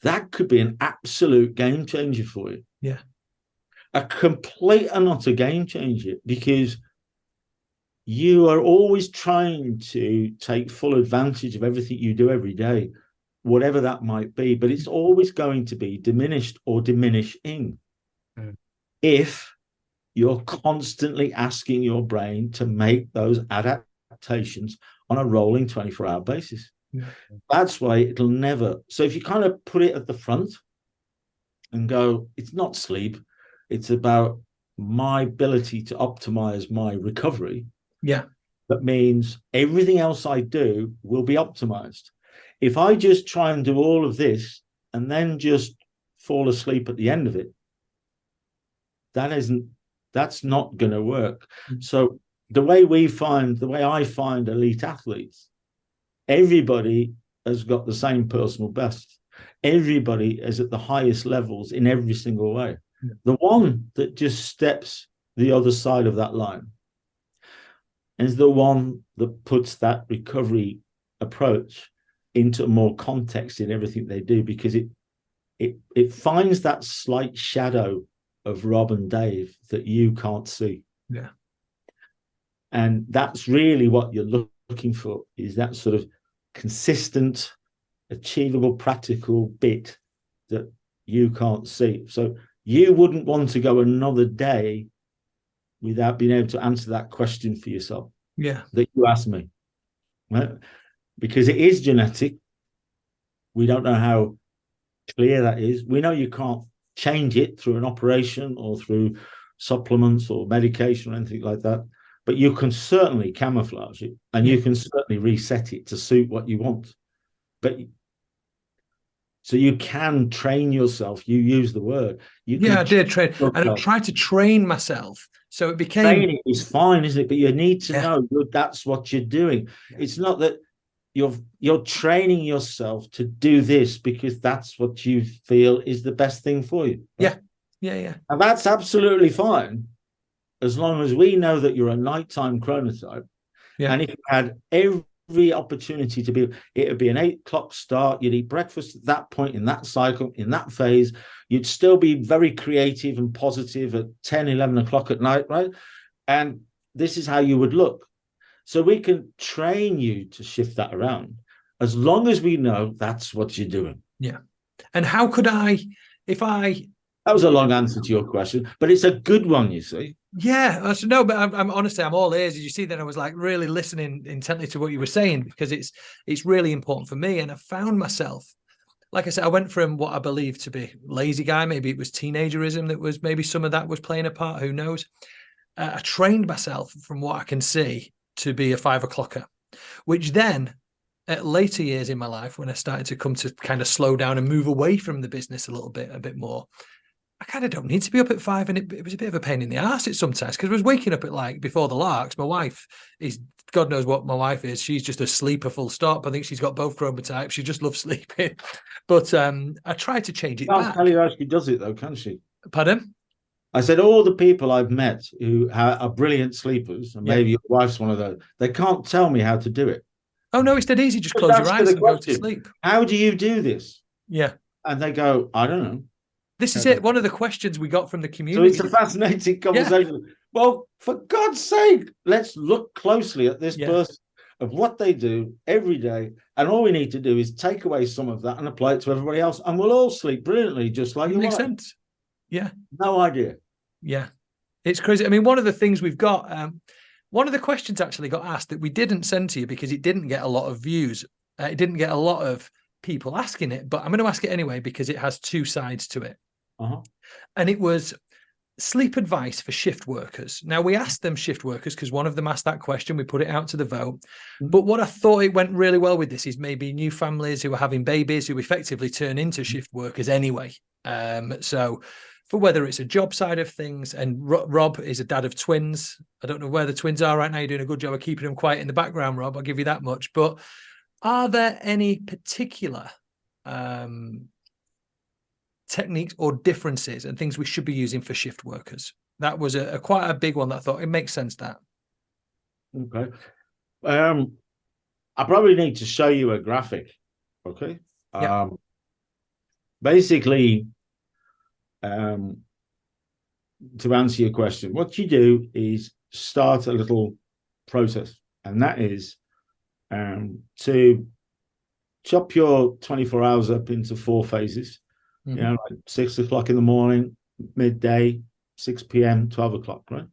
that could be an absolute game changer for you. Yeah. A complete and utter game changer, because you are always trying to take full advantage of everything you do every day, whatever that might be, but it's always going to be diminished or diminishing if you're constantly asking your brain to make those adaptations on a rolling 24-hour basis. That's why it'll never. So if you kind of put it at the front and go, it's not sleep, it's about my ability to optimize my recovery. Yeah. That means everything else I do will be optimized. If I just try and do all of this and then just fall asleep at the end of it, that's not going to work. So the way I find elite athletes, everybody has got the same personal best. Everybody is at the highest levels in every single way. Yeah. The one that just steps the other side of that line is the one that puts that recovery approach into more context in everything they do, because it finds that slight shadow of Rob and Dave that you can't see. Yeah. And that's really what you're looking for, is that sort of consistent, achievable, practical bit that you can't see. So you wouldn't want to go another day without being able to answer that question for yourself. Yeah. That you asked me. Right? Because it is genetic. We don't know how clear that is. We know you can't change it through an operation or through supplements or medication or anything like that, but you can certainly camouflage it, and you can certainly reset it to suit what you want. But so you can train yourself. You use the word. I did train, and I tried to train myself. So it became training is fine, isn't it? But you need to know that's what you're doing. It's not that you're training yourself to do this because that's what you feel is the best thing for you. Right? Yeah. And that's absolutely fine, as long as we know that you're a nighttime chronotype. Yeah. And if you had every opportunity to be, it would be an 8 o'clock start. You'd eat breakfast at that point in that cycle, in that phase. You'd still be very creative and positive at 10, 11 o'clock at night, right? And this is how you would look. So we can train you to shift that around, as long as we know that's what you're doing. Yeah. And how could I, if I... That was a long answer to your question, but it's a good one, you see. Yeah, no, but I'm honestly, I'm all ears. As you see, that I was like really listening intently to what you were saying, because it's really important for me. And I found myself, like I said, I went from what I believe to be lazy guy. Maybe it was teenagerism that was, maybe some of that was playing a part. Who knows? I trained myself, from what I can see, to be a 5 o'clocker, which then at later years in my life, when I started to come to kind of slow down and move away from the business a bit more, I kind of don't need to be up at 5. And it was a bit of a pain in the arse sometimes, because I was waking up at like before the larks. My wife is, God knows what my wife is. She's just a sleeper, full stop. I think she's got both chromotypes. She just loves sleeping. But I try to change it back. Can't tell you how she does it though, can she? Pardon? I said all the people I've met who are brilliant sleepers, and maybe your wife's one of those, they can't tell me how to do it. Oh, no, it's dead easy. Just close your eyes and go to sleep. How do you do this? Yeah. And they go, I don't know. This is it. One of the questions we got from the community. So it's a fascinating conversation. Yeah. Well, for God's sake, let's look closely at this person, of what they do every day. And all we need to do is take away some of that and apply it to everybody else. And we'll all sleep brilliantly, just like you. Makes sense. Yeah. No idea. Yeah. It's crazy. I mean, one of the things we've got, one of the questions actually got asked that we didn't send to you because it didn't get a lot of views. It didn't get a lot of people asking it, but I'm going to ask it anyway because it has two sides to it. And it was sleep advice for shift workers. Now, we asked them shift workers because one of them asked that question. We put it out to the vote. But what I thought it went really well with this is maybe new families who are having babies who effectively turn into shift workers anyway. So for whether it's a job side of things, and Rob is a dad of twins. I don't know where the twins are right now. You're doing a good job of keeping them quiet in the background, Rob. I'll give you that much. But are there any particular techniques or differences and things we should be using for shift workers? That was a quite a big one that I thought it makes sense that. Okay. I probably need to show you a graphic. Okay. Basically, to answer your question, what you do is start a little process, and that is to chop your 24 hours up into 4 phases. You know, like 6 o'clock in the morning, midday, 6 p.m., 12 o'clock, right?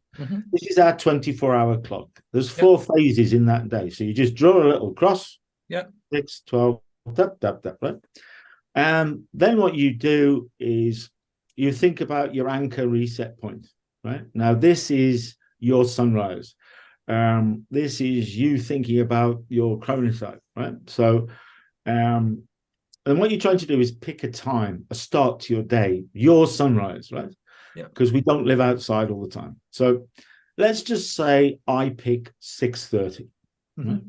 This is our 24-hour clock. There's 4 phases in that day. So you just draw a little cross. 6, 12, right? And then what you do is you think about your anchor reset point, right? Now, this is your sunrise. This is you thinking about your chronotype, right? So, and what you're trying to do is pick a time, a start to your day, your sunrise, right? Because we don't live outside all the time. So let's just say I pick 6:30. Right?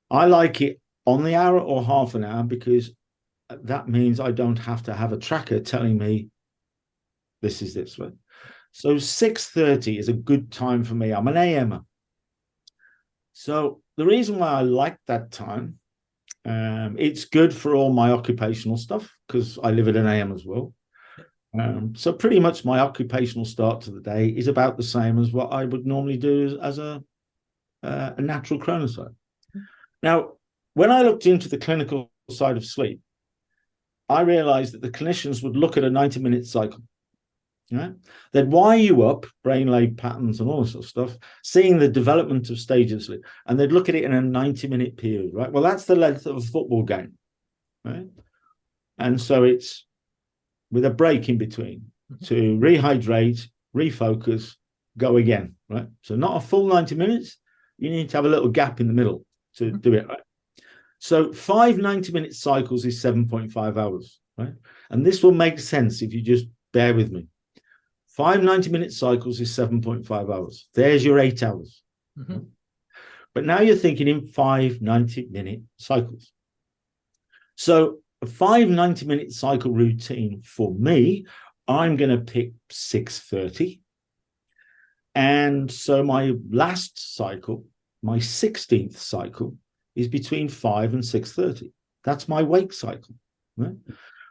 I like it on the hour or half an hour because that means I don't have to have a tracker telling me this is this, right? So 6:30 is a good time for me. I'm an AMer. So the reason why I like that time, it's good for all my occupational stuff because I live at an AM as well. So pretty much my occupational start to the day is about the same as what I would normally do as a natural chronotype. Now, when I looked into the clinical side of sleep, I realized that the clinicians would look at a 90-minute cycle. Right? They'd wire you up, brain-laid patterns and all this sort of stuff, seeing the development of stages of sleep, and they'd look at it in a 90-minute period, right? Well, that's the length of a football game. right? And so it's with a break in between to rehydrate, refocus, go again, right? So not a full 90 minutes. You need to have a little gap in the middle to do it, right? So 5 90-minute cycles is 7.5 hours, right? And this will make sense if you just bear with me. 5 90-minute cycles is 7.5 hours. There's your 8 hours. Mm-hmm. But now you're thinking in 5 90-minute cycles. So a 5 90-minute cycle routine for me, I'm going to pick 6:30. And so my last cycle, my 16th cycle, is between 5 and 6:30. That's my wake cycle, right?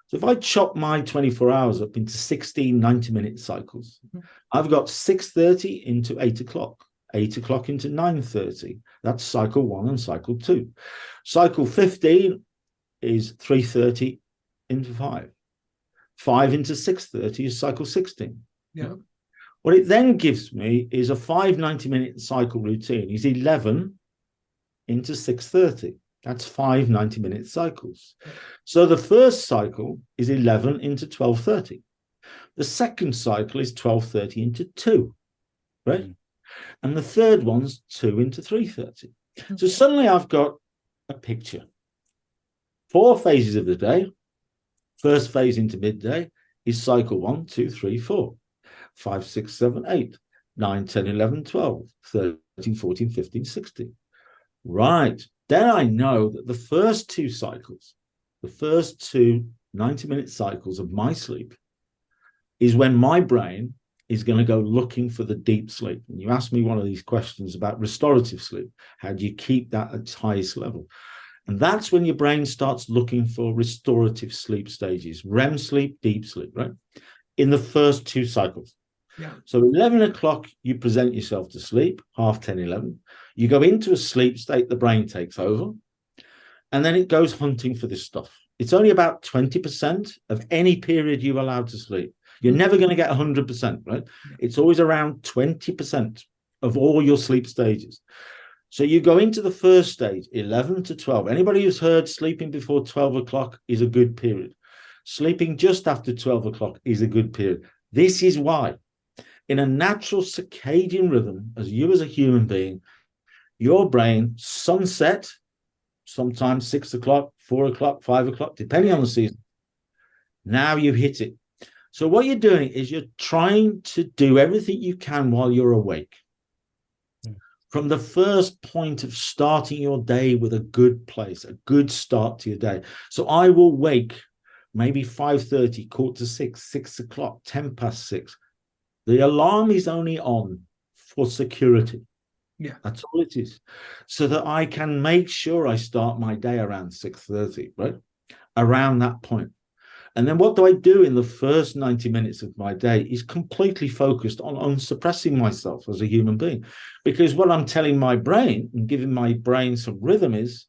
So if I chop my 24 hours up into 16 90-minute cycles, I've got 6:30 into 8 o'clock, 8 o'clock into 9:30. That's cycle 1 and cycle 2. Cycle 15 is 3:30 into 5. 5 into 6:30 is cycle 16. Yeah. What it then gives me is a 5 90-minute cycle routine is 11 into 6:30. That's 5 90-minute cycles. So the first cycle is 11 into 12:30. The second cycle is 12:30 into 2, right? And the third one's 2 into 3:30. So suddenly I've got a picture. 4 phases of the day. First phase into midday is cycle 1, 2, 3, 4. 5, 6, 7, 8, 9, 10, 11, 12, 13, 14, 15, 16. Right. Then I know that the first 2 cycles, the first 2 90-minute cycles of my sleep is when my brain is going to go looking for the deep sleep. And you asked me one of these questions about restorative sleep. How do you keep that at its highest level? And that's when your brain starts looking for restorative sleep stages, REM sleep, deep sleep, right? In the first 2 cycles. Yeah. So 11 o'clock, you present yourself to sleep, 10:30, 11. You go into a sleep state, the brain takes over, and then it goes hunting for this stuff. It's only about 20% of any period you're allowed to sleep. You're never going to get 100%, right? Yeah. It's always around 20% of all your sleep stages. So you go into the first stage, 11 to 12. Anybody who's heard sleeping before 12 o'clock is a good period. Sleeping just after 12 o'clock is a good period. This is why, in a natural circadian rhythm, as a human being, your brain sunset, sometimes 6 o'clock, 4 o'clock, 5 o'clock, depending on the season. Now you hit it. So what you're doing is you're trying to do everything you can while you're awake. From the first point of starting your day with a good place, a good start to your day. So I will wake maybe 5:30, 5:45, 6 o'clock, 10 past 6. The alarm is only on for security. Yeah. That's all it is. So that I can make sure I start my day around 6:30, right? Around that point. And then what do I do in the first 90 minutes of my day is completely focused on unsuppressing myself as a human being. Because what I'm telling my brain and giving my brain some rhythm is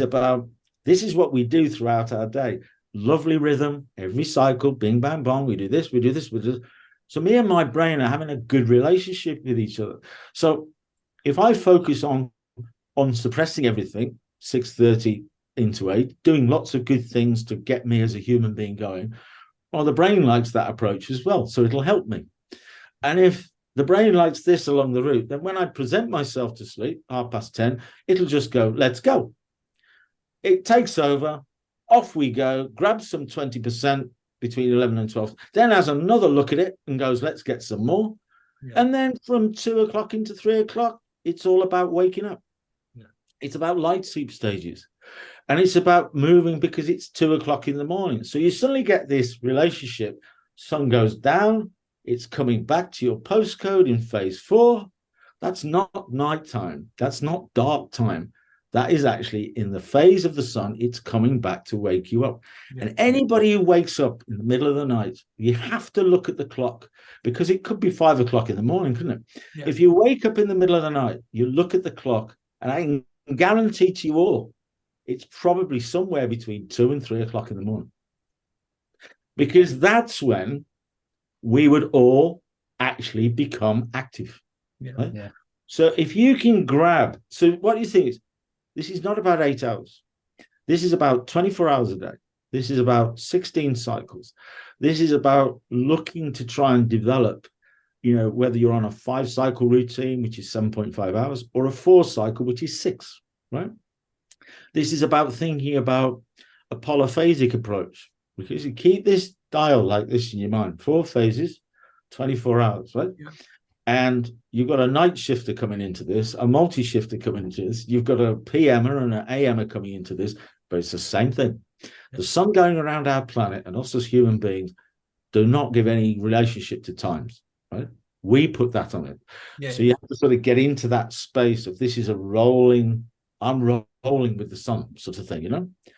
about, this is what we do throughout our day. Lovely rhythm, every cycle, bing, bang, bong, we do this, we do this, we do this. So me and my brain are having a good relationship with each other. So if I focus on suppressing everything, 6:30 into 8, doing lots of good things to get me as a human being going, well, the brain likes that approach as well. So it'll help me. And if the brain likes this along the route, then when I present myself to sleep, 10:30, it'll just go, let's go. It takes over, off we go, grabs some 20% between 11 and 12, then has another look at it and goes, let's get some more. Yeah. And then from 2 o'clock into 3 o'clock, it's all about waking up. Yeah. It's about light sleep stages. And it's about moving because it's 2 o'clock in the morning. So you suddenly get this relationship. Sun goes down. It's coming back to your postcode in phase 4. That's not nighttime. That's not dark time. That is actually in the phase of the sun. It's coming back to wake you up. Yeah. And anybody who wakes up in the middle of the night, you have to look at the clock because it could be 5 o'clock in the morning, couldn't it? Yeah. If you wake up in the middle of the night, you look at the clock, and I can guarantee to you all, it's probably somewhere between 2 and 3 o'clock in the morning. Because that's when we would all actually become active. Yeah. Right? Yeah. So if you can grab, so what do you think is, this is not about 8 hours. This is about 24 hours a day. This is about 16 cycles. This is about looking to try and develop, whether you're on a 5-cycle routine, which is 7.5 hours, or a 4-cycle, which is 6, right? This is about thinking about a polyphasic approach, because you keep this dial like this in your mind: 4 phases, 24 hours, right? Yeah. And you've got a night shifter coming into this, a multi-shifter coming into this. You've got a PMer and an AMer coming into this, but it's the same thing. The sun going around our planet and us as human beings do not give any relationship to times, right? We put that on it. Yeah. So you have to sort of get into that space of this is a rolling, I'm rolling with the sun sort of thing,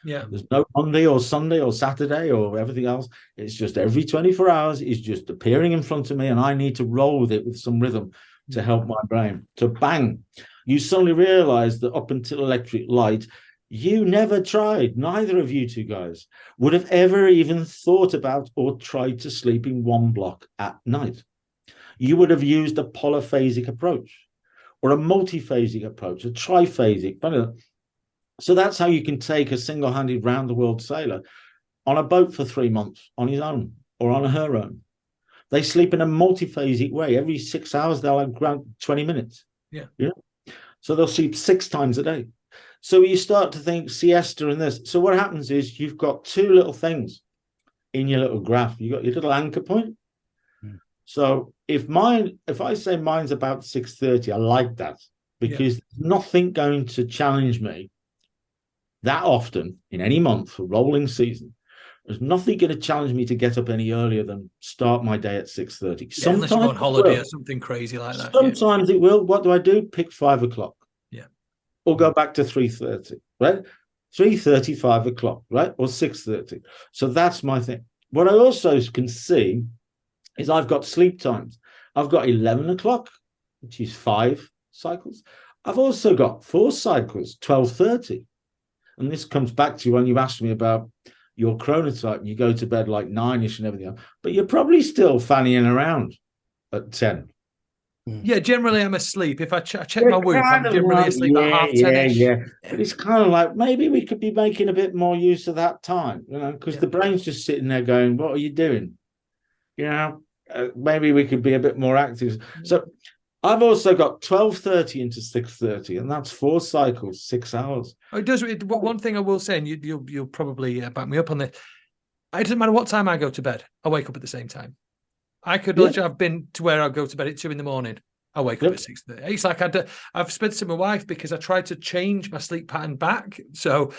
Yeah. There's no Monday or Sunday or Saturday or everything else. It's just every 24 hours is just appearing in front of me, and I need to roll with it with some rhythm to help my brain. So bang, you suddenly realize that up until electric light, you never tried, neither of you two guys would have ever even thought about or tried to sleep in one block at night. You would have used a polyphasic approach or a multiphasic approach, a triphasic. So that's how you can take a single-handed round-the-world sailor on a boat for 3 months on his own or on her own. They sleep in a multiphasic way. Every 6 hours, they'll have around 20 minutes. Yeah. So they'll sleep 6 times a day. So you start to think siesta and this. So what happens is you've got 2 little things in your little graph. You've got your little anchor point. So if I say mine's about 6:30, I like that, because there's nothing going to challenge me that often in any month for rolling season. There's nothing going to challenge me to get up any earlier than start my day at 6:30. Yeah, unless you go on holiday or something crazy like that. Sometimes it will. What do? Pick 5 o'clock. Yeah. Or go back to 3:30, right? 3:30, 5 o'clock, right? Or 6:30. So that's my thing. What I also can see is I've got sleep times. I've got 11 o'clock, which is 5 cycles. I've also got 4 cycles, 12:30. And this comes back to when you asked me about your chronotype and you go to bed like 9-ish and everything else, but you're probably still fannying around at 10. Yeah, generally I'm asleep. If I check my Whoop, I'm generally asleep at half 10-ish. Yeah. But it's kind of like maybe we could be making a bit more use of that time, because the brain's just sitting there going, what are you doing? Maybe we could be a bit more active. So I've also got 12:30 into 6:30, and that's 4 cycles, 6 hours. It does. One thing I will say, and you'll probably back me up on this. It doesn't matter what time I go to bed. I wake up at the same time. I could literally have been to where I go to bed at 2 a.m. I wake up at 6:30. It's like I've spent to my wife because I tried to change my sleep pattern back. So,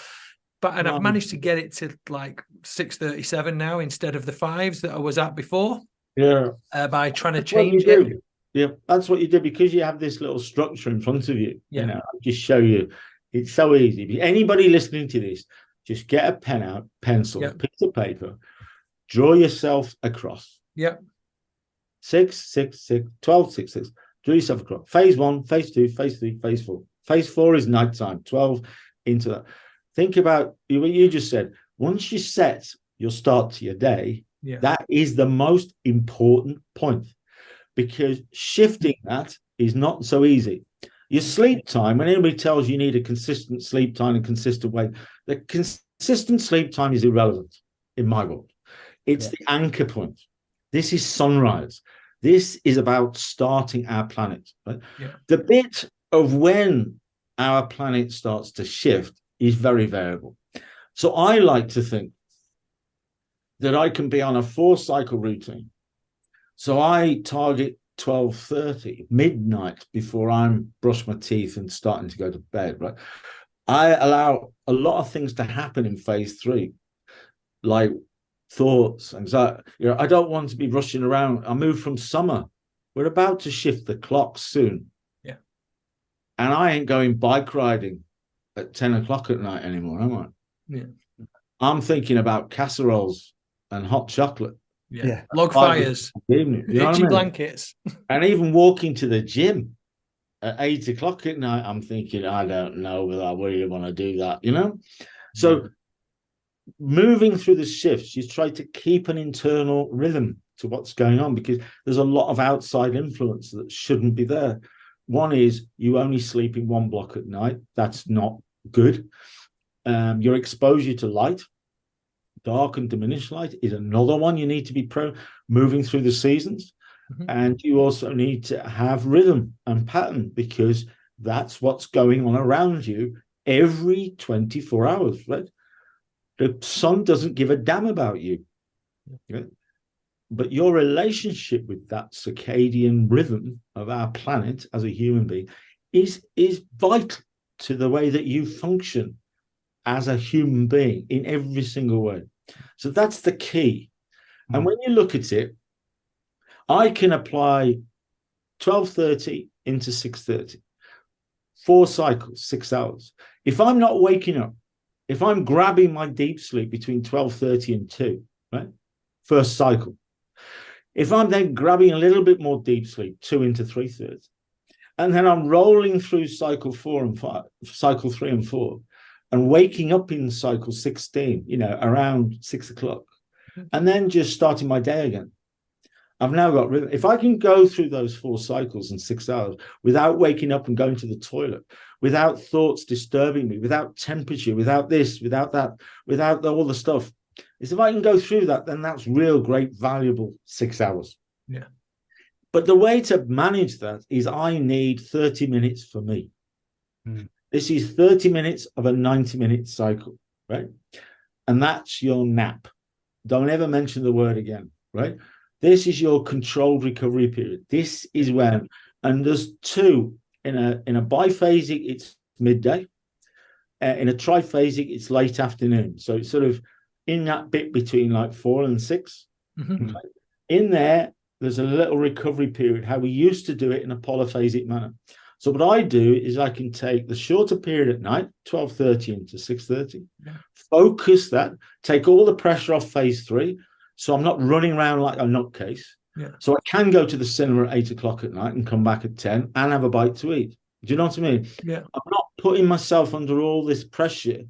and I've managed to get it to like 6:37 now instead of the 5s that I was at before. Yeah. By trying to change it. Yeah, that's what you do, because you have this little structure in front of you. Yeah. I'll just show you. It's so easy. Anybody listening to this, just get a pen out, pencil, piece of paper, draw yourself across. Yeah. 6, 6, 6, 12, 6, 6. Draw yourself across. Phase 1, phase 2, phase 3, phase 4. Phase 4 is nighttime, 12 into that. Think about what you just said. Once you set your start to your day, that is the most important point, because shifting that is not so easy. Your sleep time, when anybody tells you need a consistent sleep time and consistent weight, the consistent sleep time is irrelevant in my world. It's the anchor point. This is sunrise. This is about starting our planet. Right? Yeah. The bit of when our planet starts to shift is very variable. So I like to think that I can be on a 4-cycle routine. So I target 12:30, midnight, before I'm brush my teeth and starting to go to bed, right? I allow a lot of things to happen in phase 3, like thoughts, anxiety. I don't want to be rushing around. I moved from summer. We're about to shift the clock soon. Yeah. And I ain't going bike riding at 10 o'clock at night anymore, am I? Yeah. I'm thinking about casseroles and hot chocolate. Yeah. Log fires, itchy blankets. And even walking to the gym at 8 o'clock at night, I'm thinking, I don't know whether I really want to do that, So moving through the shifts, you try to keep an internal rhythm to what's going on, because there's a lot of outside influence that shouldn't be there. One is you only sleep in 1 block at night. That's not good. Your exposure to light, dark and diminished light, is another one you need to be moving through the seasons. And you also need to have rhythm and pattern, because that's what's going on around you every 24 hours, right? The sun doesn't give a damn about you. Right? But your relationship with that circadian rhythm of our planet as a human being is vital to the way that you function as a human being in every single way. So that's the key. And when you look at it, I can apply 12:30 into 6:30, 4 cycles, 6 hours. If I'm not waking up, if I'm grabbing my deep sleep between 12:30 and 2, right? First cycle. If I'm then grabbing a little bit more deep sleep, 2 into 3:30, and then I'm rolling through cycle 4 and 5, cycle 3 and 4, and waking up in cycle 16, around 6 o'clock, and then just starting my day again, I've now got rhythm. If I can go through those 4 cycles in 6 hours without waking up and going to the toilet, without thoughts disturbing me, without temperature, without this, without that, without all the stuff, is if I can go through that, then that's real great, valuable 6 hours. Yeah. But the way to manage that is I need 30 minutes for me. This is 30 minutes of a 90-minute cycle, right? And that's your nap. Don't ever mention the word again, right? This is your controlled recovery period. This is when, and there's 2 in a biphasic, it's midday. In a triphasic, it's late afternoon. So it's sort of in that bit between like 4 and 6. Okay? In there's a little recovery period, how we used to do it in a polyphasic manner. So what I do is I can take the shorter period at night, 12:30 into 6:30, focus that, take all the pressure off phase 3. So I'm not running around like a nutcase. Yeah. So I can go to the cinema at 8 o'clock at night and come back at 10 and have a bite to eat. Do you know what I mean? Yeah. I'm not putting myself under all this pressure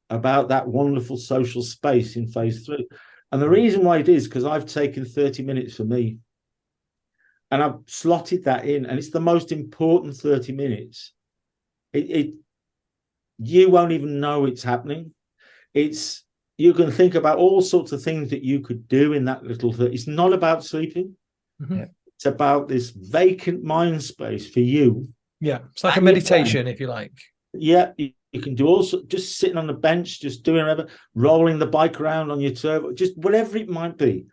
about that wonderful social space in phase 3. And the reason why it is because I've taken 30 minutes for me and I've slotted that in, and it's the most important 30 minutes. You won't even know it's happening. You can think about all sorts of things that you could do in that little thing. It's not about sleeping. It's about this vacant mind space for you. Yeah, it's like a meditation, if you like. Yeah, you can do also just sitting on the bench, just doing whatever, rolling the bike around on your turbo, just whatever it might be.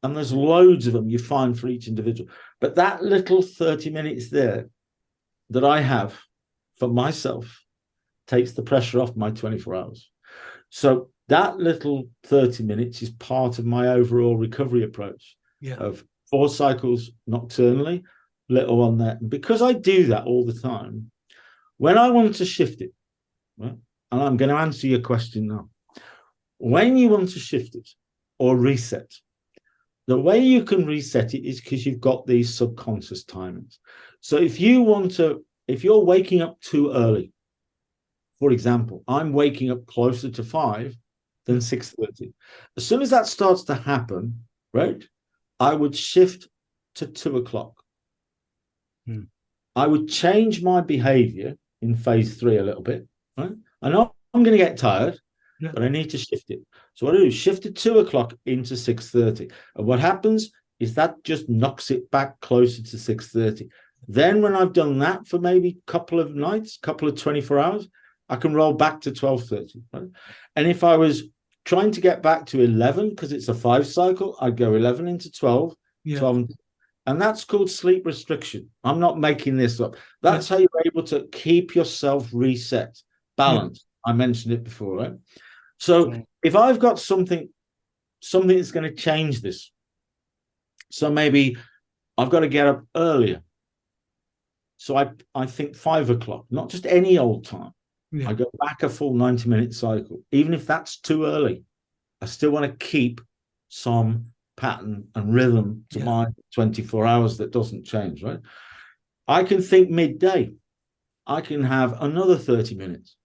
And there's loads of them you find for each individual. But that little 30 minutes there that I have for myself takes the pressure off my 24 hours. So that little 30 minutes is part of my overall recovery approach of 4 cycles nocturnally, little one there. And because I do that all the time, when I want to shift it, right, and I'm going to answer your question now, when you want to shift it or reset, the way you can reset it is because you've got these subconscious timings. So if you're waking up too early, for example, I'm waking up closer to 5 than 6:30. As soon as that starts to happen, right, I would shift to 2 o'clock. I would change my behavior in phase 3 a little bit, right? I know I'm going to get tired, but I need to shift it. So what I do is shift to 2 o'clock into 6:30. And what happens is that just knocks it back closer to 6:30. Then when I've done that for maybe a couple of nights, couple of 24 hours, I can roll back to 12:30. Right? And if I was trying to get back to 11, because it's a 5 cycle, I'd go 11 into 12, 12, and that's called sleep restriction. I'm not making this up. That's how you're able to keep yourself reset, balanced. I mentioned it before, right? So if I've got something that's going to change this, so maybe I've got to get up earlier. So I think 5 o'clock, not just any old time. I go back a full 90-minute cycle. Even if that's too early, I still want to keep some pattern and rhythm to my 24 hours that doesn't change, right? I can think midday. I can have another 30 minutes,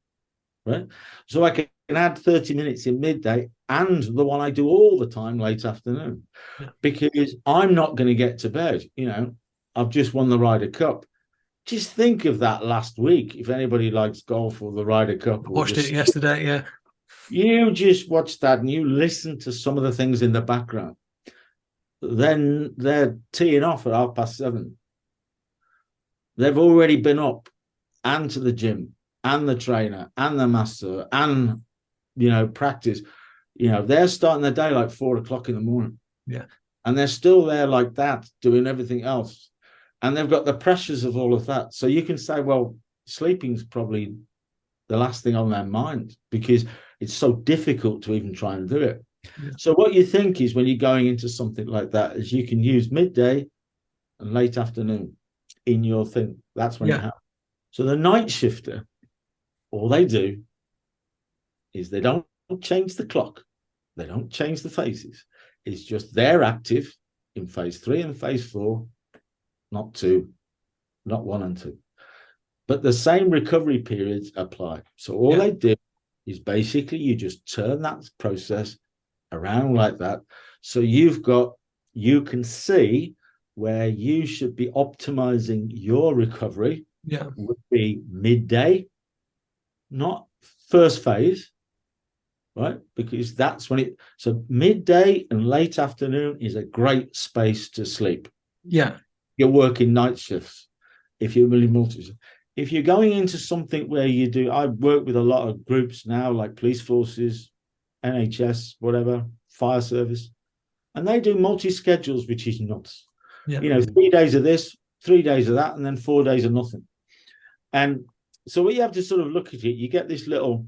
right? So I can add 30 minutes in midday and the one I do all the time late afternoon, because I'm not going to get to bed. I've just won the Ryder Cup. Just think of that last week. If anybody likes golf or the Ryder Cup, watched it yesterday, You just watch that and you listen to some of the things in the background. Then they're teeing off at 7:30. They've already been up and to the gym and the trainer and the master and, practice. They're starting their day like 4 o'clock in the morning. Yeah. And they're still there like that, doing everything else. And they've got the pressures of all of that. So you can say, well, sleeping's probably the last thing on their mind because it's so difficult to even try and do it. Yeah. So what you think is when you're going into something like that is you can use midday and late afternoon in your thing. That's when it happens. So the night shifter, all they do is they don't change the clock. They don't change the phases. It's just they're active in phase 3 and phase 4, not 2, not 1 and 2. But the same recovery periods apply. So all they do is basically you just turn that process around like that. So you can see where you should be optimizing your recovery. Would be midday, not first phase, right? Because that's when so midday and late afternoon is a great space to sleep. Yeah. You're working night shifts. If you're really if you're going into something where I work with a lot of groups now, like police forces, NHS, whatever, fire service, and they do multi-schedules, which is nuts. 3 days of this, 3 days of that, and then 4 days of nothing. And so what you have to sort of look at it, you get this little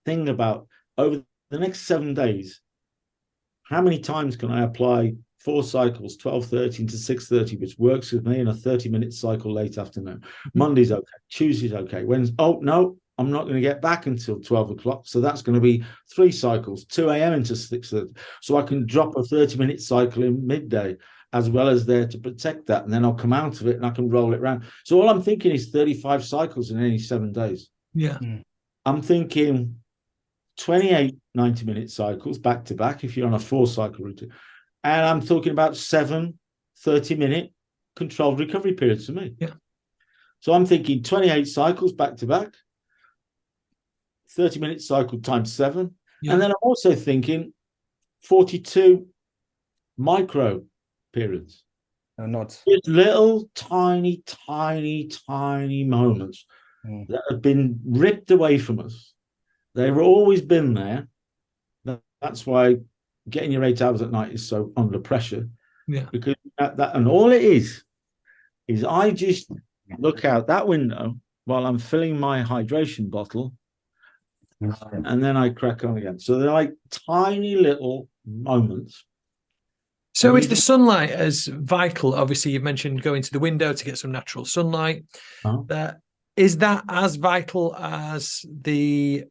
thing about over the next 7 days, how many times can I apply 4 cycles, 12:30 to 6:30, which works with me in a 30-minute cycle late afternoon. Monday's okay, Tuesday's okay. Wednesday, oh no, I'm not going to get back until 12 o'clock. So that's going to be 3 cycles, 2 a.m. into 6:30. So I can drop a 30-minute cycle in midday as well as there to protect that. And then I'll come out of it and I can roll it around. So all I'm thinking is 35 cycles in any 7 days. Yeah. I'm thinking 28 90-minute cycles back to back if you're on a 4-cycle routine. And I'm talking about 7 30-minute controlled recovery periods for me. Yeah. So I'm thinking 28 cycles back to back, 30-minute cycle times 7. Yeah. And then I'm also thinking 42 micro periods. Not just little tiny moments that have been ripped away from us. They've always been there. That's why getting your 8 hours at night is so under pressure. Yeah. Because that and all it is I just look out that window while I'm filling my hydration bottle, and then I crack on again. So they're like tiny little moments. So is the sunlight as vital? Obviously, you've mentioned going to the window to get some natural sunlight. Is that as vital as the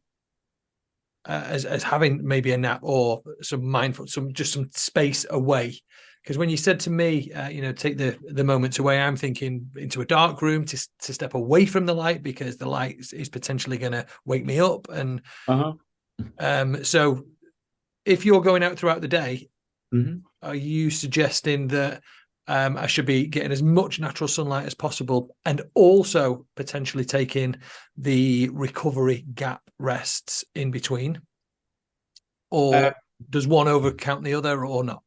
as having maybe a nap or some mindful, some space away? Because when you said to me, take the moments away, I'm thinking into a dark room to step away from the light because the light is potentially going to wake me up. And so if you're going out throughout the day, are you suggesting that I should be getting as much natural sunlight as possible and also potentially taking the recovery gap rests in between? Or does one overcount the other or not?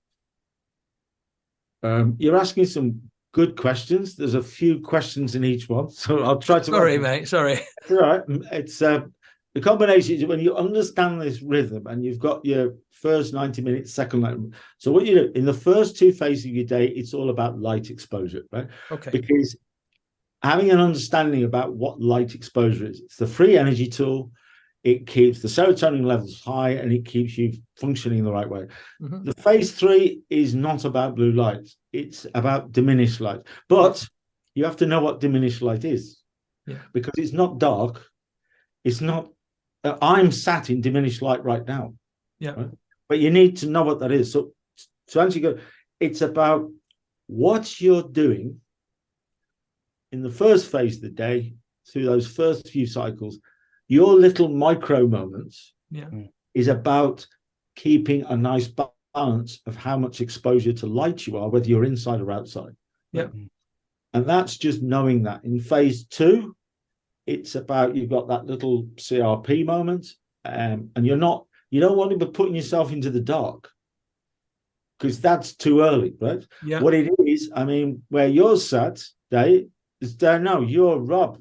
You're asking some good questions. There's a few questions in each one, so I'll try to. Sorry, mate. Sorry. It's all right. It's the combination is when you understand this rhythm and you've got your first 90 minutes, second light. So what you do in the first 2 phases of your day, it's all about light exposure, right? Okay. Because having an understanding about what light exposure is, it's the free energy tool. It keeps the serotonin levels high and it keeps you functioning the right way. The phase 3 is not about blue light. It's about diminished light. But you have to know what diminished light is. Yeah. Because it's not dark. It's not, I'm sat in diminished light right now. Yeah. Right? But you need to know what that is. So as you go, it's about what you're doing in the first phase of the day through those first few cycles. Your little micro moments is about keeping a nice balance of how much exposure to light you are, whether you're inside or outside. Yeah. And that's just knowing that. In phase 2, it's about you've got that little CRP moment. and you don't want to be putting yourself into the dark, because that's too early, right? Yeah. What it is, I mean, where you're sat, Dave, is there. No, you're Rob.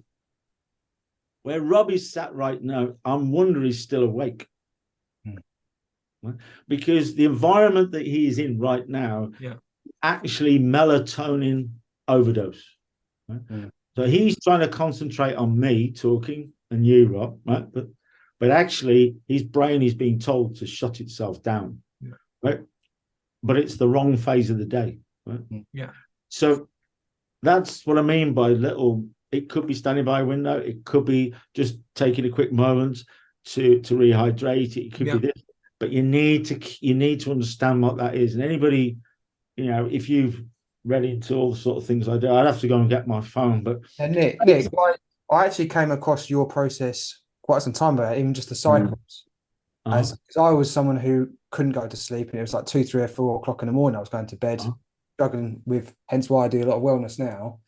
Where Rob is sat right now, I'm wondering he's still awake. Right? Because the environment that he is in right now, actually melatonin overdose. Right? So he's trying to concentrate on me talking and you, Rob, right? But actually, his brain is being told to shut itself down, right? But it's the wrong phase of the day, right? Yeah. So that's what I mean by little. It could be standing by a window. It could be just taking a quick moment to rehydrate. It could be this, but you need to understand what that is. And anybody, if you've read into all the sort of things I do, I'd have to go and get my phone. But Nick, I actually came across your process quite some time ago, even just the cycles. As I was someone who couldn't go to sleep, and it was like 2, 3, or 4 o'clock in the morning. I was going to bed, struggling with. Hence why I do a lot of wellness now.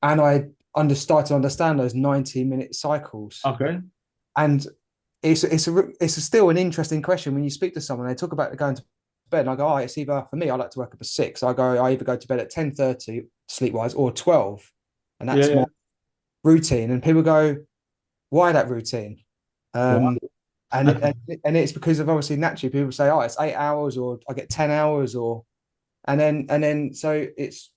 And I started to understand those 90-minute cycles. Okay. And it's still an interesting question when you speak to someone. They talk about going to bed, and I go, it's either, for me, I like to wake up at 6. I either go to bed at 10:30 sleep-wise or 12, and that's my routine. And people go, why that routine? And it's because of, obviously, naturally people say, it's 8 hours, or I get 10 hours, and then so it's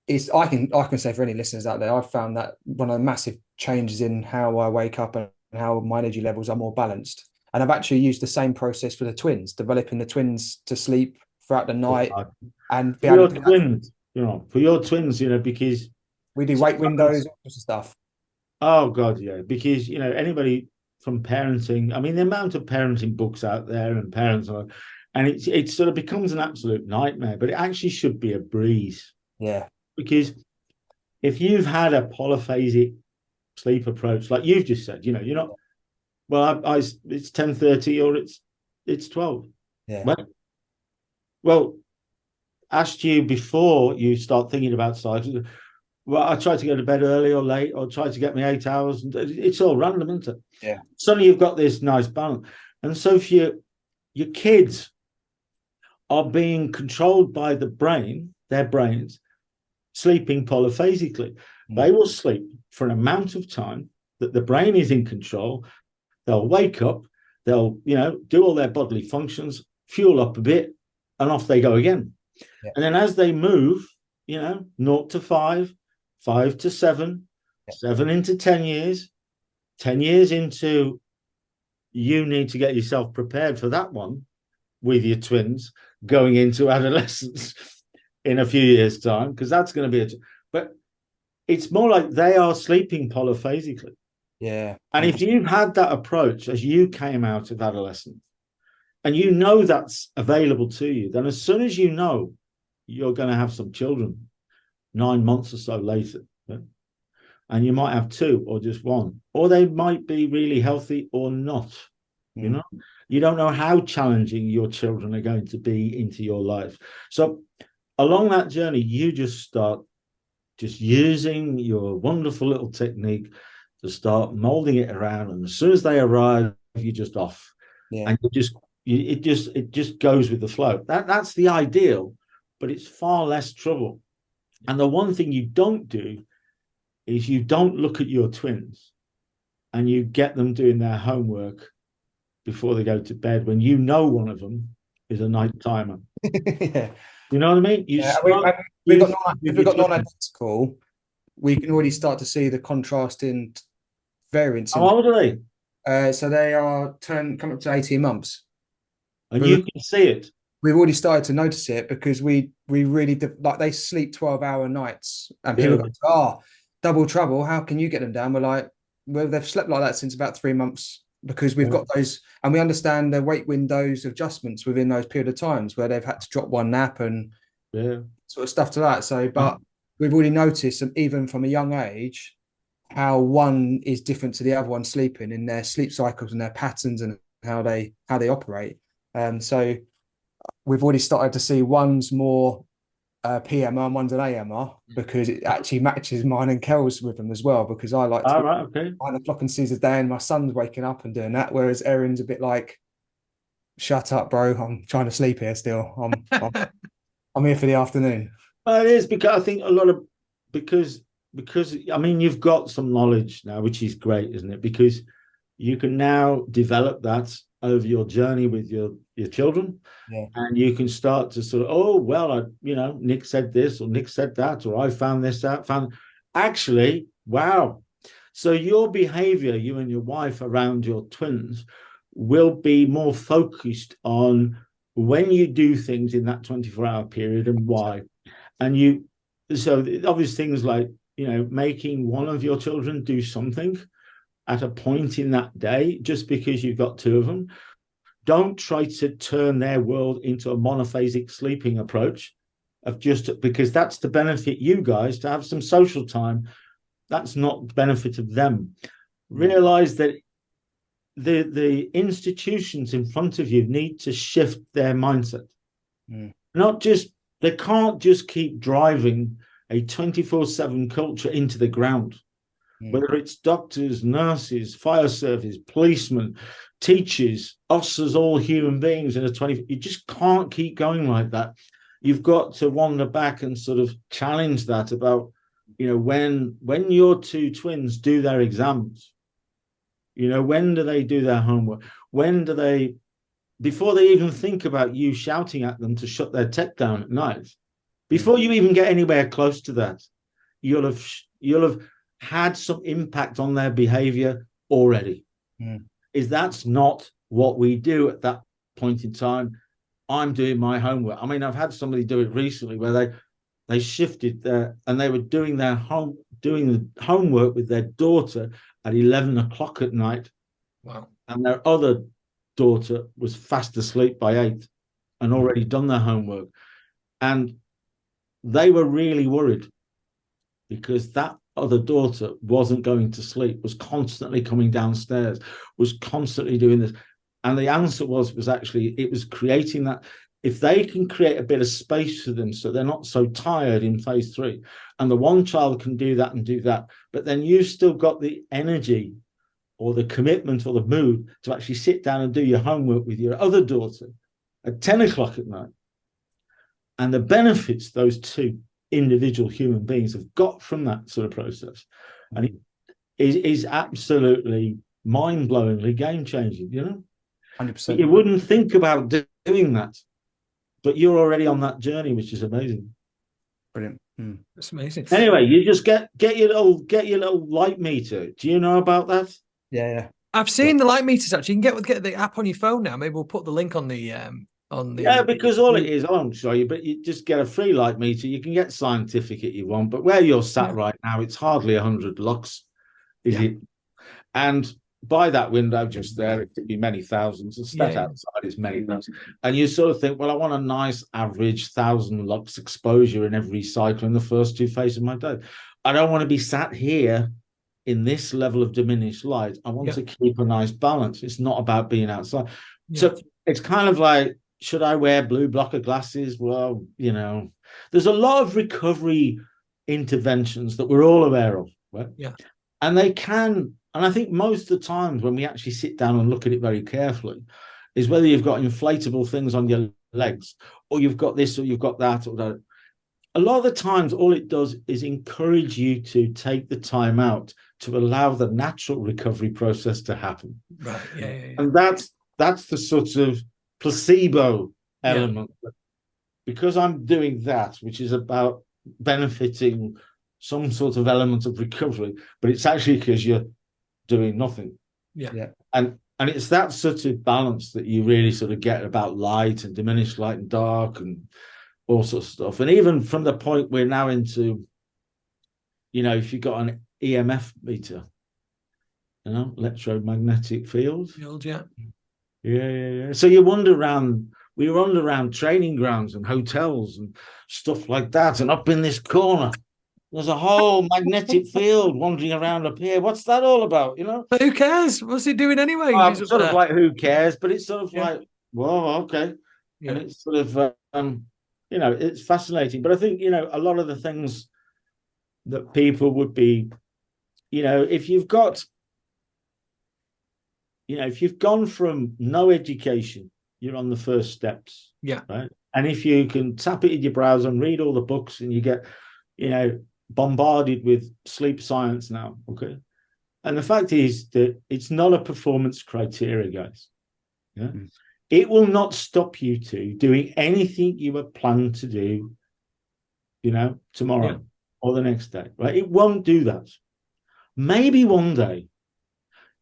I can say for any listeners out there, I've found that one of the massive changes in how I wake up and how my energy levels are more balanced. And I've actually used the same process for the twins, developing the twins to sleep throughout the night and be able to for your twins, because we do wake windows, all sorts of stuff. Oh God, yeah, because anybody from parenting, I mean, the amount of parenting books out there and parents are, and it sort of becomes an absolute nightmare. But it actually should be a breeze. Yeah. Because if you've had a polyphasic sleep approach, like you've just said, you're not. Well, it's 10:30 or it's 12. Yeah. Well, asked you before you start thinking about cycles. Well, I try to go to bed early or late, or try to get me 8 hours. It's all random, isn't it? Yeah. Suddenly you've got this nice balance, and so if your kids are being controlled by their brains, sleeping polyphasically. They will sleep for an amount of time that the brain is in control. They'll wake up, they'll, do all their bodily functions, fuel up a bit, and off they go again. Yeah. And then as they move, 0 to 5, 5 to 7, 7 into 10 years, 10 years into, you need to get yourself prepared for that one with your twins going into adolescence in a few years' time, because that's going to be but it's more like they are sleeping polyphasically. Yeah. And if you've had that approach as you came out of adolescence, and that's available to you, then as soon as you're going to have some children 9 months or so later, and you might have 2 or just 1, or they might be really healthy or not. You don't know how challenging your children are going to be into your life. So along that journey, you just start just using your wonderful little technique to start molding it around, and as soon as they arrive, you're just off. And it just goes with the flow. That's the ideal, but it's far less trouble. And the one thing you don't do is you don't look at your twins and you get them doing their homework before they go to bed, when one of them is a night timer. Yeah. You know what I mean? We've got non-identical. We can already start to see the contrast in variants. How old are they? So they are coming up to 18 months. And you can see it. We've already started to notice it, because we really they sleep 12-hour nights, and people go, double trouble. How can you get them down? We're like, well, they've slept like that since about 3 months, because we've got those, and we understand the wake windows adjustments within those period of times where they've had to drop one nap and sort of stuff to that. So, but we've already noticed, even from a young age, how one is different to the other one sleeping, in their sleep cycles and their patterns and how they operate. So we've already started to see one's more PMR and one's an AMR, because it actually matches mine and Kel's rhythm as well, because I like to All right, okay. 9 o'clock and Caesar's day and my son's waking up and doing that, whereas Erin's a bit like, shut up, bro, I'm trying to sleep here still. I'm here for the afternoon. Well, it is because I think a lot of because I mean you've got some knowledge now, which is great, isn't it? Because you can now develop that over your journey with your children, and you can start to sort of, oh well, Nick said this or Nick said that, or I found this out. Actually, wow. So your behavior, you and your wife around your twins, will be more focused on when you do things in that 24-hour period and why. And so the obvious things like, making one of your children do something at a point in that day, just because you've got two of them. Don't try to turn their world into a monophasic sleeping approach of just because that's to benefit you guys to have some social time. That's not the benefit of them. Realize that the institutions in front of you need to shift their mindset. They can't just keep driving a 24/7 culture into the ground, whether it's doctors, nurses, fire service, policemen, teachers, us as all human beings in a 20. You just can't keep going like that. You've got to wander back and sort of challenge that about, when your two twins do their exams, when do they do their homework? When do they, before they even think about you shouting at them to shut their tech down at night, before you even get anywhere close to that, you'll have had some impact on their behavior already. Is that's not what we do at that point in time. I'm doing my homework. I mean, I've had somebody do it recently where they shifted and they were doing the homework with their daughter at 11 o'clock at night. Wow. And their other daughter was fast asleep by 8 and already done their homework. And they were really worried because that other daughter wasn't going to sleep, was constantly coming downstairs, was constantly doing this. And the answer was actually, it was creating that. If they can create a bit of space for them so they're not so tired in phase 3, and the one child can do that and do that, but then you've still got the energy or the commitment or the mood to actually sit down and do your homework with your other daughter at 10 o'clock at night. And the benefits those two individual human beings have got from that sort of process, and it is absolutely mind-blowingly game-changing, 100%. You wouldn't think about doing that, but you're already on that journey, which is amazing. Brilliant. That's amazing. Anyway, you just get your little light meter. Do you know about that? Yeah. I've seen the light meters actually. You can get the app on your phone now. Maybe we'll put the link on the Yeah, because all it is, I won't show you, but you just get a free light meter. You can get scientific if you want, but where you're sat right now, it's hardly 100 lux, is it? And by that window just there, it could be many thousands, and stat outside is many thousands. And you sort of think, well, I want a nice average 1,000 lux exposure in every cycle in the first 2 phases of my day. I don't want to be sat here in this level of diminished light. I want to keep a nice balance. It's not about being outside. So it's kind of like, should I wear blue blocker glasses? Well, there's a lot of recovery interventions that we're all aware of, right? Yeah. And they can, and I think most of the times when we actually sit down and look at it very carefully, is whether you've got inflatable things on your legs, or you've got this, or you've got that, or that. A lot of the times, all it does is encourage you to take the time out to allow the natural recovery process to happen. Right. Yeah. And that's the sort of placebo element, because I'm doing that, which is about benefiting some sort of element of recovery, but it's actually because you're doing nothing. And it's that sort of balance that you really sort of get about light and diminished light and dark and all sorts of stuff. And even from the point we're now into, if you've got an EMF meter, electromagnetic field. Yeah. So we wander around training grounds and hotels and stuff like that. And up in this corner, there's a whole magnetic field wandering around up here. What's that all about? But who cares? What's he doing anyway? Sort of like, who cares? But it's sort of like, whoa, okay. And it's sort of, it's fascinating. But I think, a lot of the things that people would be, if you've gone from no education, you're on the first steps. Yeah. Right. And if you can tap it in your browser and read all the books, and you get, bombarded with sleep science now. Okay. And the fact is that it's not a performance criteria, guys. Yeah. It will not stop you doing anything you have planned to do, tomorrow or the next day. Right. It won't do that. Maybe one day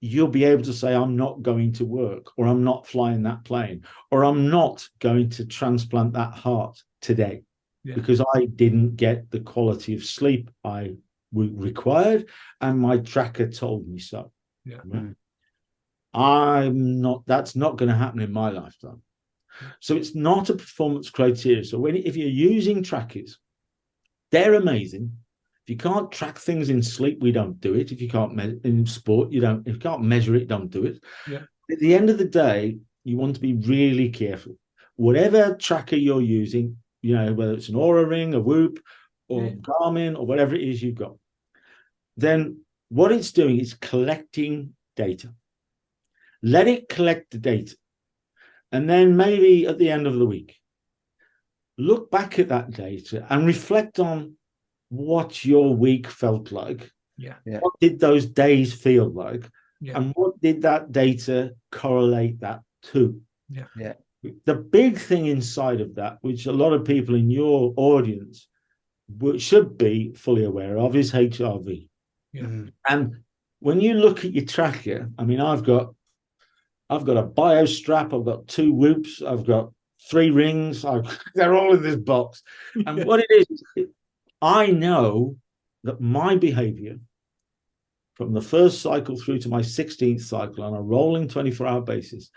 you'll be able to say, I'm not going to work, or I'm not flying that plane, or I'm not going to transplant that heart today because I didn't get the quality of sleep I required and my tracker told me so. Yeah. Right? That's not going to happen in my lifetime. So it's not a performance criteria. So if you're using trackers, they're amazing. If you can't track things in sleep, we don't do it. If you can't in sport, you don't. If you can't measure it, don't do it. Yeah. At the end of the day, you want to be really careful. Whatever tracker you're using, whether it's an Oura Ring, a Whoop, or Garmin, or whatever it is you've got, then what it's doing is collecting data. Let it collect the data. And then maybe at the end of the week, look back at that data and reflect on what your week felt like. Yeah. What did those days feel like? Yeah. And what did that data correlate that to? Yeah. The big thing inside of that, which a lot of people in your audience should be fully aware of, is HRV. Yeah. And when you look at your tracker, I mean, I've got a bio strap, I've got 2 Whoops, I've got 3 rings, they're all in this box. And what it is, I know that my behavior from the first cycle through to my 16th cycle on a rolling 24-hour basis,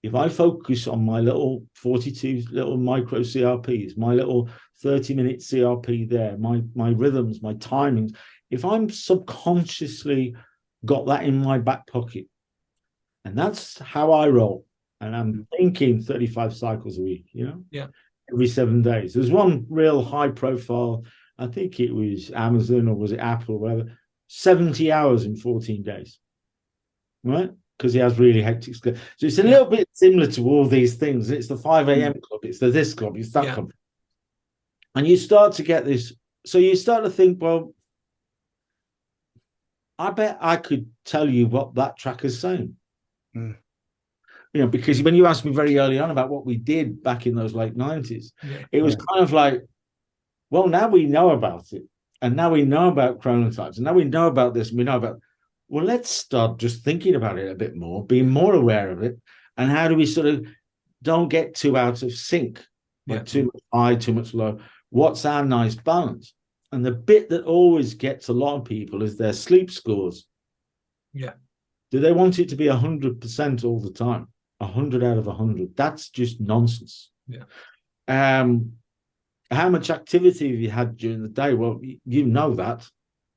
if I focus on my little 42 little micro CRPs, my little 30-minute CRP there, my rhythms, my timings, if I'm subconsciously got that in my back pocket, and that's how I roll, and I'm thinking 35 cycles a week, every 7 days. There's one real high profile, I think it was Amazon or was it Apple or whatever, 70 hours in 14 days, right? Because he has really hectic schedule. So it's a little bit similar to all these things. It's the 5 a.m. club, it's the this club, it's that club. And you start to get this. So you start to think, well, I bet I could tell you what that tracker's saying. Because when you asked me very early on about what we did back in those late 90s, it was kind of like, well, now we know about it. And now we know about chronotypes. And now we know about this. And we know about, well, let's start just thinking about it a bit more, being more aware of it. And how do we sort of don't get too out of sync, like too much high, too much low? What's our nice balance? And the bit that always gets a lot of people is their sleep scores. Yeah. Do they want it to be 100% all the time? 100 out of 100. That's just nonsense. Yeah. How much activity have you had during the day? Well, you know that.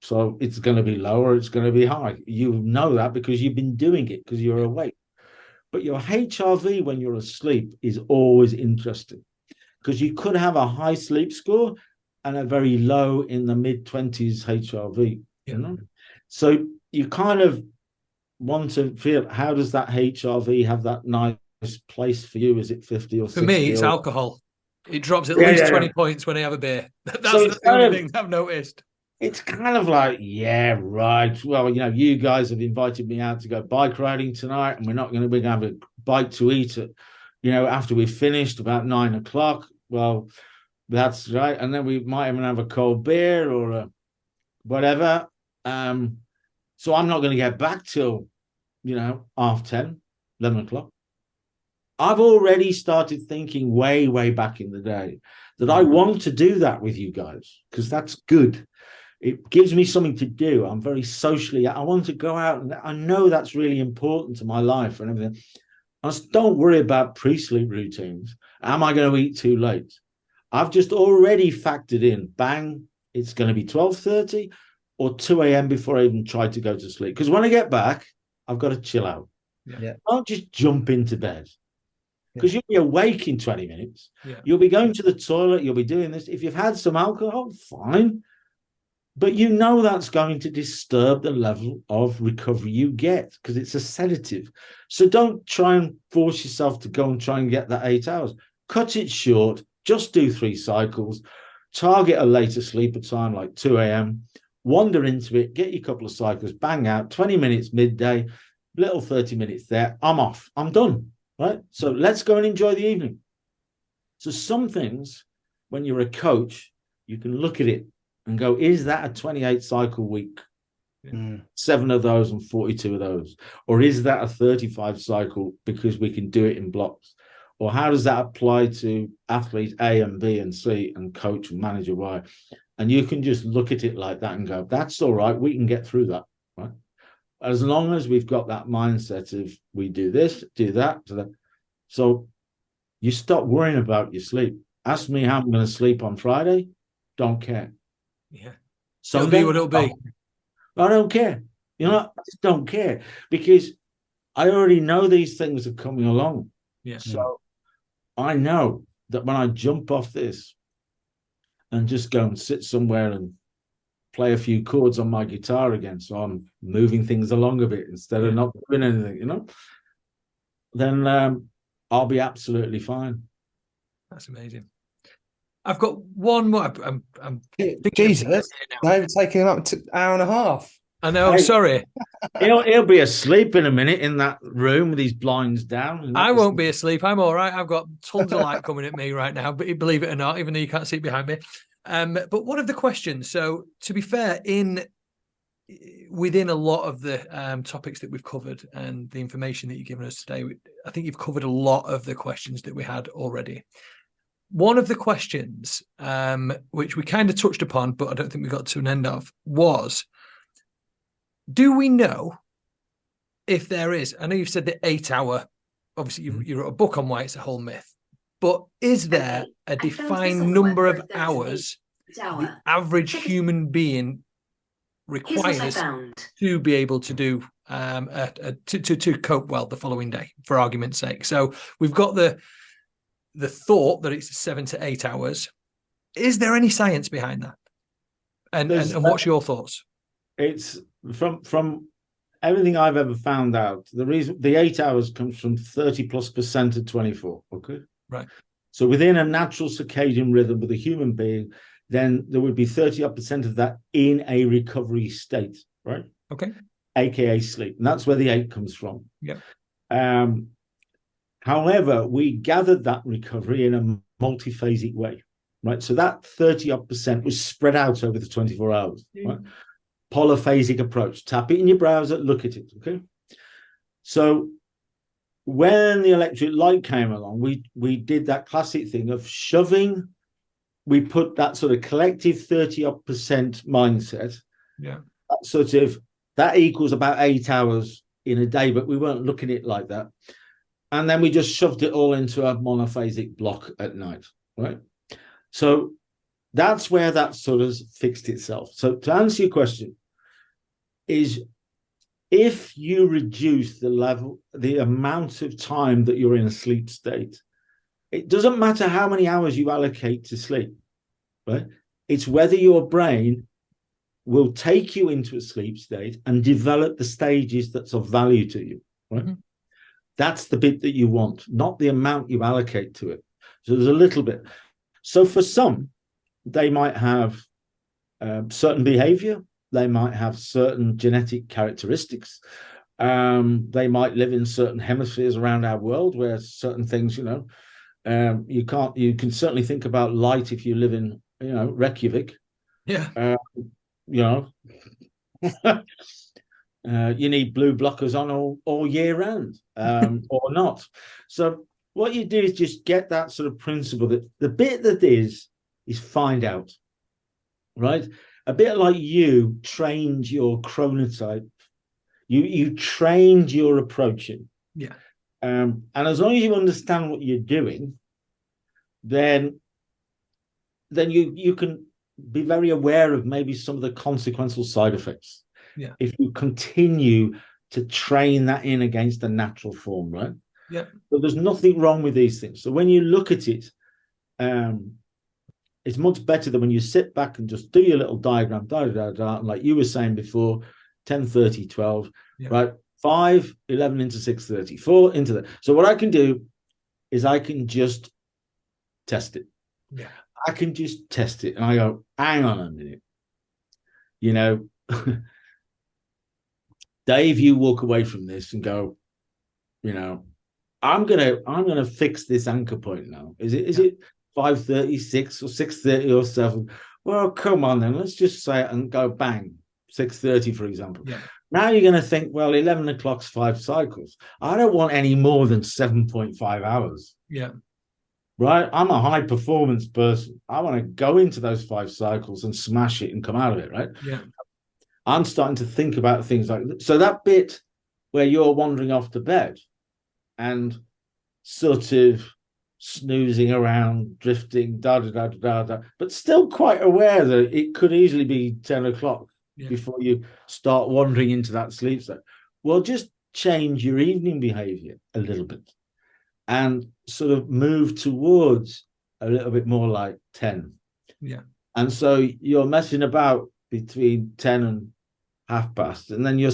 So it's going to be low or it's going to be high. You know that because you've been doing it because you're awake. But your HRV when you're asleep is always interesting because you could have a high sleep score and a very low in the mid-20s HRV. So you kind of want to feel, how does that HRV have that nice place for you? Is it 50 or 60? For me, it's alcohol. It drops at least 20 points when I have a beer. That's the only thing I've noticed. It's kind of like, yeah, right. Well, you guys have invited me out to go bike riding tonight, and we're going to have a bite to eat at, after we've finished about 9 o'clock. Well, that's right. And then we might even have a cold beer or whatever. So I'm not going to get back till, 10:30, 11 o'clock. I've already started thinking way, way back in the day that I want to do that with you guys because that's good. It gives me something to do. I'm very socially, I want to go out and I know that's really important to my life and everything. I just don't worry about pre-sleep routines. Am I going to eat too late? I've just already factored in, bang, it's going to be 12:30 or 2 a.m. before I even try to go to sleep. Because when I get back, I've got to chill out. Yeah. I don't just jump into bed. because you'll be awake in 20 minutes. Yeah. You'll be going to the toilet. You'll be doing this. If you've had some alcohol, fine. But you know that's going to disturb the level of recovery you get because it's a sedative. So don't try and force yourself to go and try and get that 8 hours. Cut it short. Just do 3 cycles. Target a later sleeper time like 2 a.m. Wander into it. Get your couple of cycles. Bang out. 20 minutes midday. Little 30 minutes there. I'm off. I'm done. Right? So let's go and enjoy the evening. So some things, when you're a coach, you can look at it and go, is that a 28 cycle week? 7 of those and 42 of those? Or is that a 35 cycle because we can do it in blocks? Or how does that apply to athlete A and B and C and coach and manager Y? And you can just look at it like that and go, that's all right. We can get through that, right? As long as we've got that mindset of we do this, do that, do that. So you stop worrying about your sleep. Ask me how I'm going to sleep on Friday. Don't care. Yeah. Sunday, it'll be what it'll be. I don't care. You know, I just don't care because I already know these things are coming along. Yeah. So I know that when I jump off this and just go and sit somewhere and play a few chords on my guitar again, so I'm moving things along a bit instead of not doing anything, you know, then I'll be absolutely fine. That's amazing. I've got one more. I'm Jesus, they've taken up to hour and a half. I know. I'm sorry. He'll be asleep in a minute in that room with his blinds down. I won't be asleep. I'm all right. I've got tons of light coming at me right now, but believe it or not, even though you can't see it behind me. But one of the questions. So to be fair, within a lot of the topics that we've covered and the information that you've given us today, I think you've covered a lot of the questions that we had already. One of the questions, which we kind of touched upon, but I don't think we got to an end of, was, do we know if there is, I know you've said the 8 hour, obviously you wrote a book on why it's a whole myth, but is there a defined number of hours the average human being requires to be able to do, to cope well the following day, for argument's sake? So we've got the thought that it's 7 to 8 hours. Is there any science behind that? And what's your thoughts? It's from everything I've ever found out, the reason the 8 hours comes from 30+% of 24. Okay. Right. So within a natural circadian rhythm with a human being, then there would be 30% of that in a recovery state, right? Okay. AKA sleep. And that's where the 8 comes from. Yeah. However, we gathered that recovery in a multiphasic way, right? So that 30% was spread out over the 24 hours, right? Polyphasic approach. Tap it in your browser, look at it, okay? So when the electric light came along, we did that classic thing of shoving. We put that sort of collective 30% mindset. Yeah. That equals about 8 hours in a day, but we weren't looking at it like that. And then we just shoved it all into a monophasic block at night, right? So that's where that sort of fixed itself. So to answer your question, is if you reduce the amount of time that you're in a sleep state, it doesn't matter how many hours you allocate to sleep, right? It's whether your brain will take you into a sleep state and develop the stages that's of value to you, right? Mm-hmm. That's the bit that you want, not the amount you allocate to it. So there's a little bit. So for some, they might have certain behavior. They might have certain genetic characteristics. They might live in certain hemispheres around our world where certain things, you can certainly think about light if you live in, Reykjavik. Yeah. You need blue blockers on all year round, or not. So what you do is just get that sort of principle that the bit that is find out, right? A bit like you trained your chronotype, you trained your approaching. Yeah. And as long as you understand what you're doing, then you can be very aware of maybe some of the consequential side effects. Yeah. If you continue to train that in against a natural form, right? Yeah. So there's nothing wrong with these things. So when you look at it, it's much better than when you sit back and just do your little diagram, and like you were saying before, 10:30, 12, right? 5, 11 into 6:30, 4 into that. So what I can do is I can just test it. Yeah. I can just test it. And I go, hang on a minute. You know, Dave, you walk away from this and go, you know, I'm gonna fix this anchor point now. Is it 5:30, 6 or 6:30 or 7? Well, come on then. Let's just say it and go bang, 6:30, for example. Yeah. Now you're going to think, well, 11 o'clock's 5 cycles. I don't want any more than 7.5 hours. Yeah. Right? I'm a high performance person. I want to go into those 5 cycles and smash it and come out of it, right? Yeah. I'm starting to think about things like that. So that bit where you're wandering off to bed and sort of snoozing around, drifting, but still quite aware that it could easily be 10 o'clock before you start wandering into that sleep state. Well, just change your evening behavior a little bit and sort of move towards a little bit more like 10. Yeah. And so you're messing about between 10 and half past, and then you're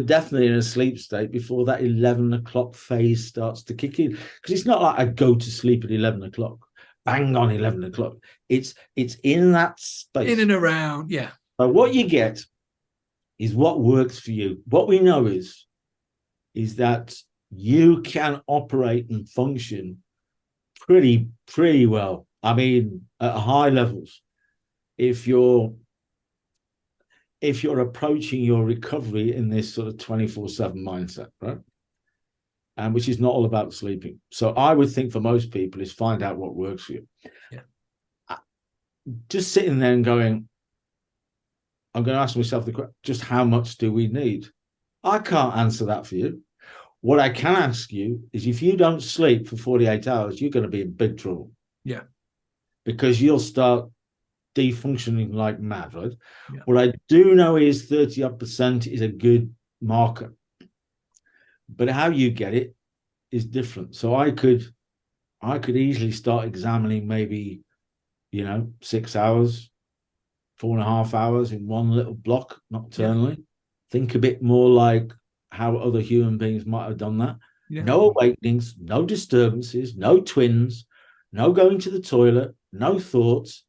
definitely in a sleep state before that 11 o'clock phase starts to kick in. Because it's not like I go to sleep at 11 o'clock, bang on 11 o'clock. It's in that space. In and around, yeah. So what you get is what works for you. What we know is that you can operate and function pretty well. I mean, at high levels, if you're approaching your recovery in this sort of 24/7 mindset, right? And which is not all about sleeping. So I would think for most people is find out what works for you. Yeah. Just sitting there and going, I'm going to ask myself the question, just how much do we need? I can't answer that for you. What I can ask you is if you don't sleep for 48 hours, you're going to be in big trouble. Yeah. Because you'll start defunctioning like mad, right? Yeah. What I do know is 30% is a good marker. But how you get it is different. So I could easily start examining maybe, 6 hours, 4.5 hours in one little block nocturnally. Yeah. Think a bit more like how other human beings might have done that. Yeah. No awakenings, no disturbances, no twins, no going to the toilet, no thoughts.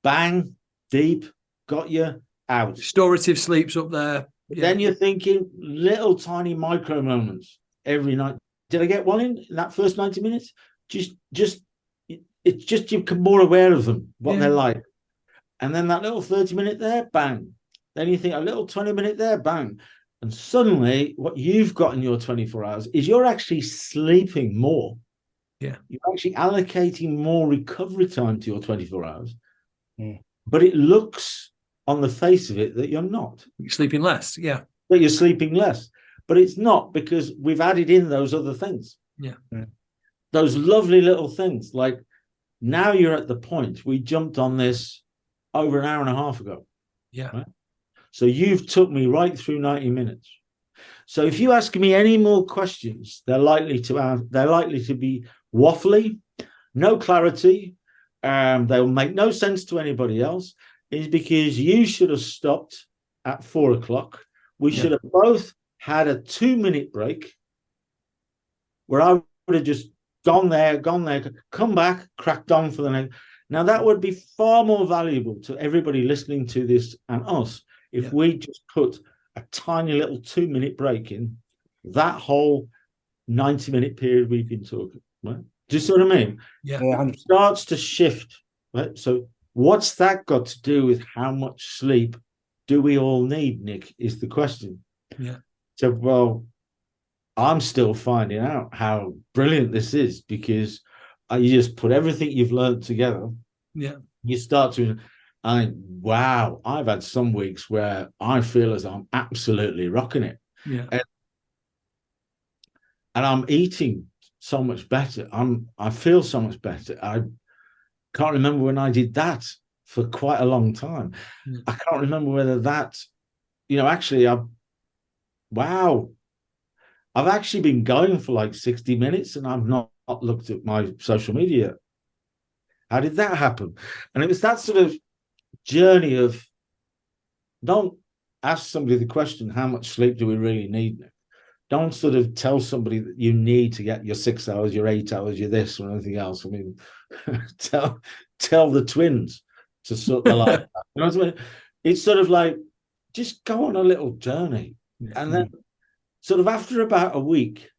Bang, deep, got you out. Restorative sleep's up there. Yeah. Then you're thinking little tiny micro moments every night. Did I get one in that first 90 minutes? It's just you're more aware of them, what they're like. And then that little 30-minute there, bang. Then you think a little 20-minute there, bang. And suddenly what you've got in your 24 hours is you're actually sleeping more. Yeah. You're actually allocating more recovery time to your 24 hours. But it looks on the face of it that you're not. You're sleeping less, yeah. That you're sleeping less. But it's not, because we've added in those other things. Yeah. Those lovely little things. Like now you're at the point, we jumped on this over an hour and a half ago. Yeah. Right? So you've took me right through 90 minutes. So if you ask me any more questions, they're likely to be waffly, no clarity. They'll make no sense to anybody else. Is because you should have stopped at 4 o'clock. We should have both had a 2-minute break where I would have just gone there, come back, cracked on for the next. Now that would be far more valuable to everybody listening to this and us if we just put a tiny little 2-minute break in that whole 90-minute period we've been talking. Right? Do you see what I mean? Yeah. It starts to shift. Right? So what's that got to do with how much sleep do we all need, Nick, is the question. Yeah. So, well, I'm still finding out how brilliant this is, because you just put everything you've learned together. Yeah. You start to, wow, I've had some weeks where I feel as I'm absolutely rocking it. Yeah. And I'm eating so much better. I feel so much better. I can't remember when I did that for quite a long time. I can't remember whether that, actually, wow. I've actually been going for like 60 minutes and I've not looked at my social media yet. How did that happen? And it was that sort of journey of, don't ask somebody the question, how much sleep do we really need? Don't sort of tell somebody that you need to get your 6 hours, your 8 hours, your this or anything else. I mean, tell the twins to sort their life out. You know what I mean? It's sort of like, just go on a little journey. And then sort of after about a week,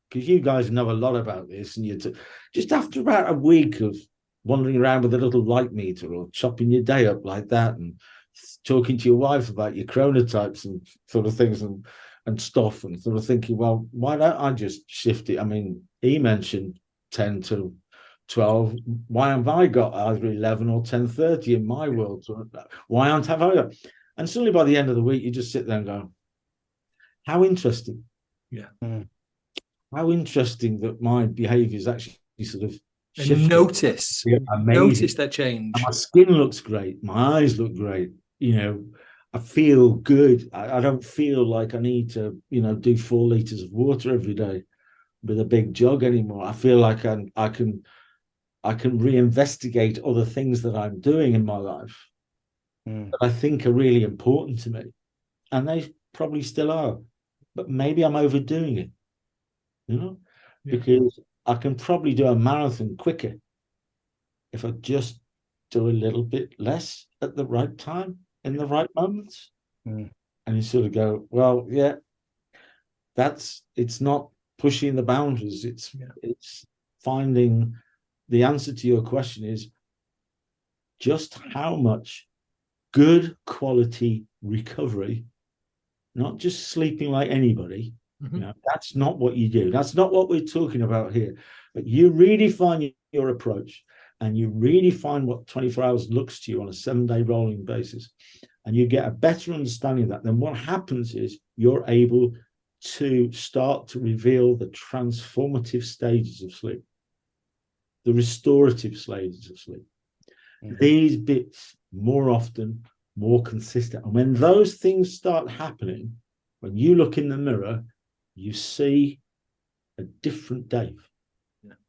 because you guys know a lot about this, and just after about a week of wandering around with a little light meter or chopping your day up like that and talking to your wife about your chronotypes and sort of things and stuff, and sort of thinking, well, why don't I just shift it? I mean, he mentioned 10 to 12. Why have I got either 11 or 10:30 in my world? Why aren't I? And suddenly by the end of the week, you just sit there and go, how interesting. Yeah. How interesting that my behavior is actually sort of shifting. And notice that change. And my skin looks great. My eyes look great. You know, I feel good. I don't feel like I need to, do 4 liters of water every day with a big jug anymore. I feel like I can reinvestigate other things that I'm doing in my life that I think are really important to me. And they probably still are. But maybe I'm overdoing it, because I can probably do a marathon quicker if I just do a little bit less at the right time, in the right moments. And you sort of go, well, yeah, it's not pushing the boundaries. It's finding the answer to your question is just how much good quality recovery, not just sleeping like anybody. That's not what you do. That's not what we're talking about here. But you redefine your approach, and you redefine what 24 hours looks to you on a 7-day rolling basis, and you get a better understanding of that. Then what happens is you're able to start to reveal the transformative stages of sleep, the restorative stages of sleep. These bits more often, more consistent. And when those things start happening, when you look in the mirror, you see a different Dave,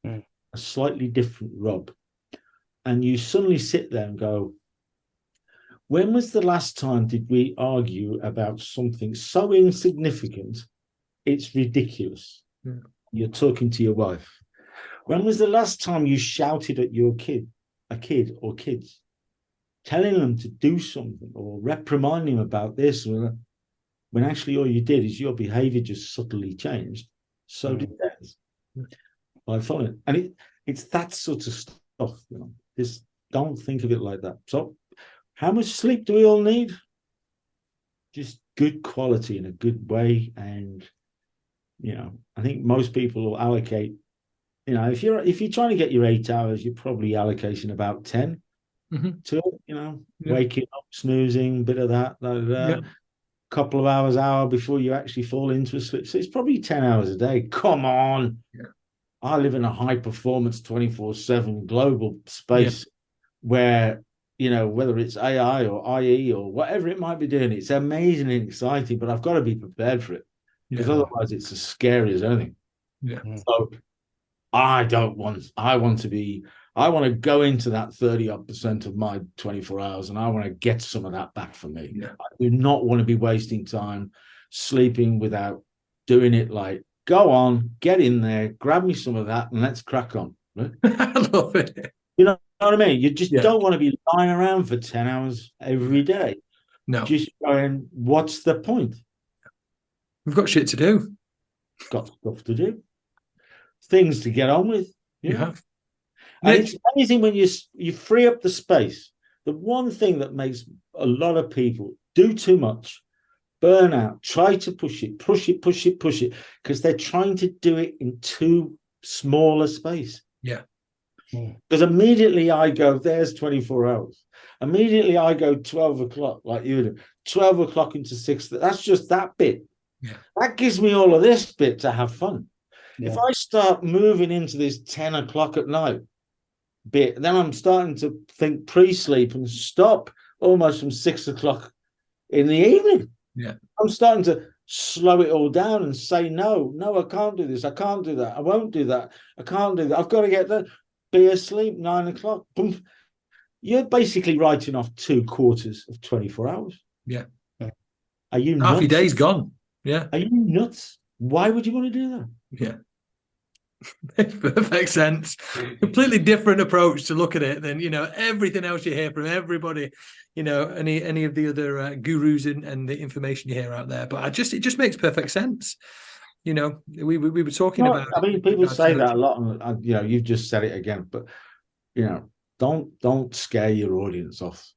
a slightly different Rob. And you suddenly sit there and go, when was the last time did we argue about something so insignificant, it's ridiculous? You're talking to your wife. When was the last time you shouted at your kid or kids, telling them to do something or reprimanding them about this, when actually all you did is your behavior just subtly changed? So did theirs by following. And it's that sort of stuff. Just don't think of it like that. So how much sleep do we all need? Just good quality in a good way. And I think most people will allocate, if you're trying to get your 8 hours, you're probably allocating about 10 to it, waking up, snoozing, bit of that, couple of hour before you actually fall into a sleep. So it's probably 10 hours a day. Come on. I live in a high performance 24/7 global space where, whether it's AI or IE or whatever it might be doing, it's amazing and exciting, but I've got to be prepared for it, because otherwise it's as scary as anything. So I want to go into that 30% of my 24 hours, and I want to get some of that back for me. I do not want to be wasting time sleeping without doing it. Like, go on, get in there, grab me some of that, and let's crack on. Right? I love it. You know what I mean? You just don't want to be lying around for 10 hours every day. No. Just going, what's the point? We've got shit to do. Got stuff to do. Things to get on with. You have. And it's amazing when you free up the space. The one thing that makes a lot of people do too much, burn out, try to push it, because they're trying to do it in too small a space. Because immediately I go, there's 24 hours. Immediately I go 12 o'clock, like you do, 12 o'clock into 6. That's just that bit. That gives me all of this bit to have fun. If I start moving into this 10 o'clock at night bit, then I'm starting to think pre-sleep and stop almost from 6 o'clock in the evening. I'm starting to slow it all down and say, no, I can't do this. I can't do that. I won't do that. I can't do that. I've got to get there. Be asleep, 9 o'clock. Boom. You're basically writing off 2/4 of 24 hours. Yeah. Are you nuts? Half your day's gone. Yeah. Are you nuts? Why would you want to do that? Yeah. Makes perfect sense. Completely different approach to look at it than, everything else you hear from everybody, any of the other gurus and the information you hear out there. But it just makes perfect sense. We were talking about. I mean, people say that a lot, and you've just said it again. But don't scare your audience off.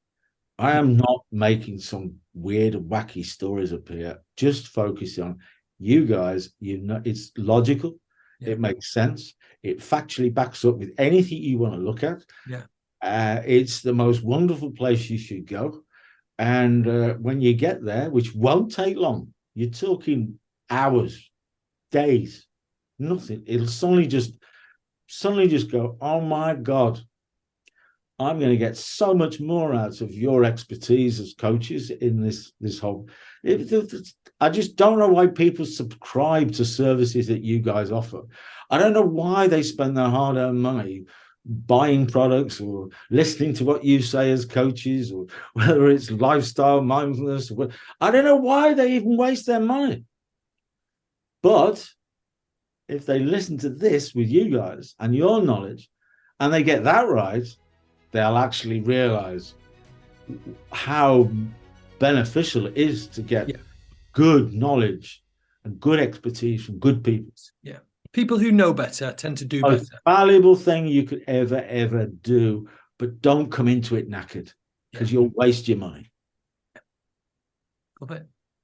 I am not making some weird, wacky stories up here. Just focus on you guys. It's logical. Yeah. It makes sense. It factually backs up with anything you want to look at. Yeah. It's the most wonderful place you should go. And when you get there, which won't take long, you're talking hours, days, nothing. It'll suddenly just go, oh my God, I'm going to get so much more out of your expertise as coaches in this whole. I just don't know why people subscribe to services that you guys offer. I don't know why they spend their hard-earned money buying products or listening to what you say as coaches, or whether it's lifestyle, mindfulness. I don't know why they even waste their money. But if they listen to this with you guys and your knowledge, and they get that right, they'll actually realize how beneficial it is to get good knowledge and good expertise from good people. Yeah. People who know better tend to do better. Valuable thing you could ever do, but don't come into it knackered, because you'll waste your money. Love it.